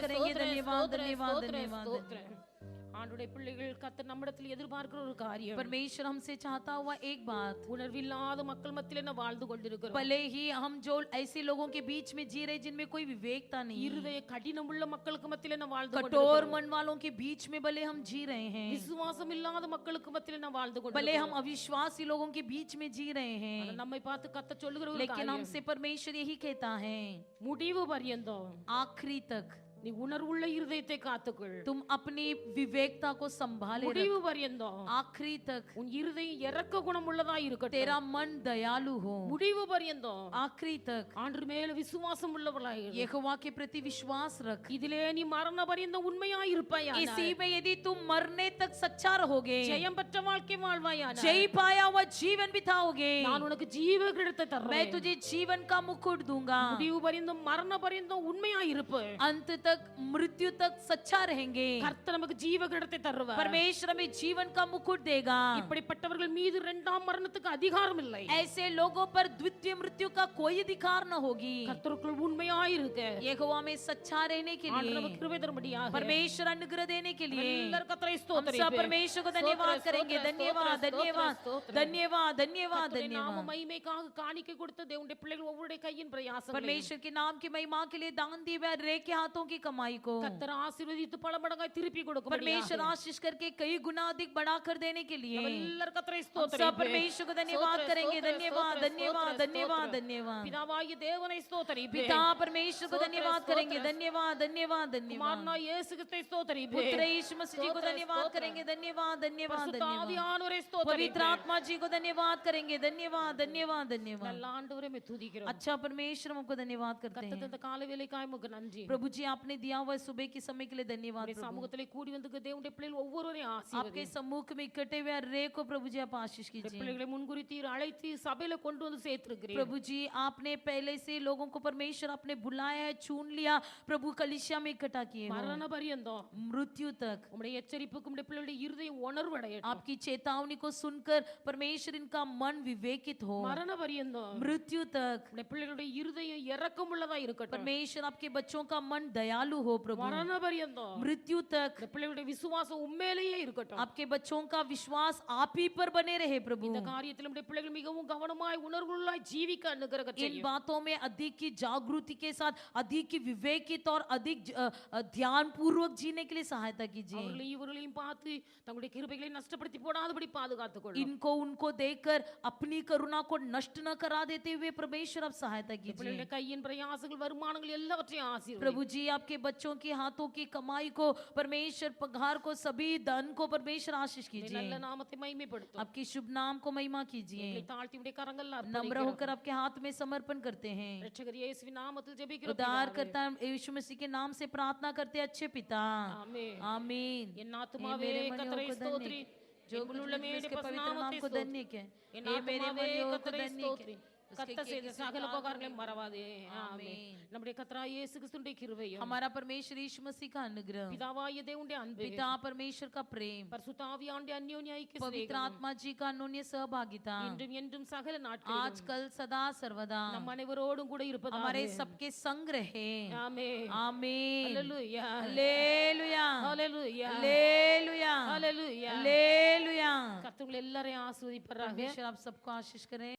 B: करेंगे
A: ஸ்தோத்திரம்,
B: धन्यवाद
A: ஸ்தோத்திரம்,
B: धन्यवाद
A: ஸ்தோத்திரம்,
B: धन्यवाद
A: ஸ்தோத்திரம். ஆண்டுடைய பிள்ளைகள் கர்த்தர் நம்மிடத்தில் எதிர்பார்க்கிற ஒரு காரியம்,
B: परमेश्वर हमसे चाहता हुआ एक बात,
A: உணர்வில்லாத மக்கள் மத்தியிலே நாம் வாழ்ந்து கொண்டிருக்கிறோம்.
B: भले ही हम जो ऐसे लोगों के बीच में जी रहे जिनमें कोई विवेकता नहीं है,
A: இருதய கடினமுள்ள மக்களுக்கு மத்தியிலே நாம் வாழ்ந்து
B: कठोर
A: கொண்டிருக்கிறோம்.
B: मन वालों के बीच में भले हम जी रहे हैं,
A: விசுவாசம் இல்லாத மக்களுக்கு மத்தியிலே நாம் வாழ்ந்து
B: भले
A: கொண்டிருக்கிறோம்.
B: हम अविश्वासी लोगों के बीच में जी रहे हैं,
A: ஆனா நம்மை பார்த்து கர்த்தர் சொல்லுகிற ஒரு
B: लेकिन
A: காரியம்,
B: हमसे परमेश्वर यही कहता है,
A: முடிவு பரியந்தம்
B: आखिरी तक
A: நீ உணர்வுள்ள இருதயத்தை காத்துக்கொள்.
B: तुम अपनी विवेकता को संभाले रख,
A: முடிவு பரியந்தம்
B: आखिरी तक
A: உன் இருதயம் இரக்க குணம் உள்ளதா இருக்கட்டும்.
B: तेरा मन दयालु हो,
A: முடிவு பரியந்தம்
B: आखिरी तक
A: ஆண்டவர் மேல விசுவாசம் உள்ளவளாய் இரு.
B: यहोवा के प्रति विश्वास रख।
A: இதிலே நீ மரண பரியந்தம் உண்மையாய் இருப்பாயா,
B: इसी में यदि तुम मरने तक सच्चा रहोगे,
A: ஜெயம் பெற்ற வாழ்க்கை வாழ்வாயா,
B: जय पाया हुआ जीवन बिताओगे,
A: நான் உனக்கு ஜீவ கிரீடத்தை
B: मैं
A: தர்றேன்.
B: तुझे जीवन का मुकुट दूंगा।
A: முடிவு பரியந்தம் மரண பரியந்தம் உண்மையாய் இருப்பு.
B: अंत तक मृत्यु तक सच्चा रहेंगे,
A: கர்த்தர் நமக்கு ஜீவ கிரீடத்தை தருவார்.
B: परमेश्वर हमें जीवन का मुकुट देगा।
A: இப்படிப்பட்டவர்கள் மீது இரண்டாம் மரணத்துக்கு அதிகாரம் இல்லை.
B: ऐसे लोगों पर द्वितीय मृत्यु का कोई अधिकार न होगी।
A: கர்த்தருக்குள் உண்மையாய் இருக்க
B: यहोवा में सच्चा रहने के
A: ஆண்டவர் நமக்கு
B: लिए,
A: கிருபை தரும்படியாக
B: परमेश्वर अनुग्रह देने के लिए
A: எல்லாரும் கர்த்தரை
B: हम सब
A: ஸ்தோத்திரிப்போம்.
B: परमेश्वर को धन्यवाद करेंगे। धन्यवाद धन्यवाद धन्यवाद धन्यवाद
A: கர்த்தருடைய நாம
B: धन्यवाद।
A: மகிமைக்காக காணிக்கை கொடுத்த தேவனுடைய பிள்ளைகள் ஒவ்வொருடைய கையின் பிரயாசம்,
B: परमेश्वर के नाम की महिमा के लिए दान दिए हुए रे के हाथों की कमाई को
A: கர்த்தர் ஆசீர்வதித்து பல மடங்காய் திருப்பி கொடுக்கும்.
B: परमेश्वर आशीष करके कई गुना अधिक बढ़ाकर देने के लिए
A: எல்லாரும் கர்த்தரை
B: हम सब
A: ஸ்தோத்திரிப்போம்.
B: परमेश्वर को धन्यवाद करेंगे। धन्यवाद धन्यवाद धन्यवाद धन्यवाद।
A: பிதாவாகிய தேவனை ஸ்தோத்திரிப்போம்.
B: पिता परमेश्वर को धन्यवाद करेंगे। धन्यवाद धन्यवाद धन्यवाद।
A: குமாரனாய் இயேசு கிறிஸ்துவை ஸ்தோத்திரிப்போம்.
B: पुत्र यीशु मसीह जी को धन्यवाद करेंगे। धन्यवाद धन्यवाद
A: பரிசுத்த
B: धन्यवाद।
A: ஆவியானவரை
B: पवित्र
A: ஸ்தோத்திரிப்போம்.
B: आत्मा जी को धन्यवाद करेंगे। धन्यवाद धन्यवाद धन्यवाद।
A: நல்ல ஆண்டவரே மே துதிக்கிறோம்.
B: अच्छा परमेश्वर हमको धन्यवाद करते
A: கர்த்தர்
B: हैं।
A: இந்த காலை வேளைக்காய் உமக்கு நன்றி.
B: प्रभु जी आपने दिया हुआ सुबह के समय के लिए धन्यवाद
A: உம்முடைய
B: प्रभु।
A: சமூகத்திலே கூடி வந்திருக்க தேவனுடைய பிள்ளைகள் ஒவ்வொருவரையும்
B: आपके
A: ஆசீர்வதியும்.
B: सम्मुख में इकट्ठे हुए रे को प्रभु जी आप आशीष कीजिए।
A: பிள்ளைகளை முன்குறித்தீர் அழைத்து சபையில கொண்டு வந்து சேர்த்திருக்கிறீர்.
B: प्रभु जी आपने पहले से लोगों को परमेश्वर आपने बुलाया है, चुन लिया प्रभु, कलीसिया में इकट्ठा किए हो।
A: மரண பரியந்தம்
B: मृत्यु तक
A: உம்முடைய எச்சரிப்புக்கு உம்முடைய பிள்ளைகளுடைய இருதயம் உணர்வடையட்டும்.
B: आपकी चेतावनी को सुनकर परमेश्वर इनका मन विवेकित हो।
A: மரண பரியந்தம்
B: मृत्यु तक
A: உம்முடைய பிள்ளைகளுடைய இருதயம் இரக்கமுள்ளதா இருக்கட்டும்.
B: परमेश्वर आपके बच्चों का मन दयालु हो प्रभु।
A: மரண பரியந்தம்
B: मृत्यु तक
A: இந்த பிள்ளைகளுடைய விசுவாசம் உண்மையிலேயே இருக்கட்டும்.
B: आपके बच्चों का विश्वास आप ही पर बने रहे प्रभु।
A: இந்த காரியத்தில் உம்முடைய பிள்ளைகள் மிகவும் கவனமாய் உணர்வுள்ளாய் ஜீவிக்க அனுகிரகம்
B: इन
A: செய்யும்.
B: बातों में अधिक की जागृति के साथ अधिक की विवेकित और अधिक ध्यान पूर्वक जीने के लिए सहायता कीजिए।
A: அவர்களையும் இவர்களையும் பார்த்து தங்களுடைய கிருபைகளை நஷ்டப்படுத்தி போடாதபடி பாதுகாத்துக் கொள்ளும்.
B: इनको उनको देखकर अपनी करुणा को नष्ट न करा देते हुए परमेश्वर आप सहायता कीजिए।
A: பிள்ளைகளுடைய கையின் பிரயாசங்கள் வருமானங்கள் எல்லாவற்றையும் ஆசீர்வதியும்.
B: प्रभु जी आपके बच्चों के हाथों की कमाई को परमेश्वर, पगार को, सभी धन को परमेश्वर आशीष
A: நல்ல
B: कीजिए।
A: நாமத்தை மகிமைப்படுத்தும்.
B: आपके शुभ नाम को महिमा कीजिए।
A: எங்களை தாழ்த்தி உடைய கரங்கள்ல
B: नम्र
A: அர்ப்பணிக்கிறோம்.
B: होकर आपके हाथ में समर्पण करते हैं।
A: இரட்சகர் இயேசுவின் நாமத்தில் ஜெபிக்கிறோம்.
B: उद्धार
A: பிதாவே.
B: करता यीशु मसीह के नाम से प्रार्थना करते अच्छे पिता,
A: ஆமென்.
B: आमीन।
A: என்
B: हे
A: ஆத்துமாவே
B: मेरे मन
A: கர்த்தரை
B: को
A: ஸ்தோத்திரி.
B: धन्य जो
A: என்
B: कुछ
A: உள்ளமே
B: उसके
A: உம்முடைய
B: पवित्र नाम
A: நாமத்தை
B: को
A: ஸ்தோத்திரி.
B: धन्य के
A: என்
B: हे मेरे
A: ஆத்துமாவே
B: मन को
A: கர்த்தரை
B: धन्य
A: ஸ்தோத்திரி.
B: के
A: கர்த்தர் செய்த சகல உபகாரங்களையும் மறவாதே. ஆமென்.
B: ஆமென்.
A: நம்முடைய கர்த்தராகிய இயேசு கிறிஸ்துவின் கிருபையும்
B: हमारा परमेश्वर यीशु मसीह का अनुग्रह,
A: பிதாவாகிய தேவனுடைய அன்பு,
B: पिता परमेश्वर का प्रेम,
A: பரிசுத்த ஆவியானவருடைய அந்யோன்ய ஐக்கிய
B: पवित्र
A: சிநேகம்
B: आत्मा जी का अनन्य सहभागिता
A: இன்றும் என்றும் சகல நாட்களிலும்
B: आज कल सदा सर्वदा
A: நம் அனைவரோடும் கூட இருப்பதாக.
B: हमारे सबके संग रहे।
A: ஆமென்.
B: आमीन।
A: ஹalleluya.
B: हालेलुया
A: ஹalleluya.
B: हालेलुया
A: ஹalleluya.
B: हालेलुया।
A: கர்த்தர் உங்களை எல்லாரையும் ஆசீர்வதிப்பாராக.
B: परमेश्वर आप सबको आशीष करें।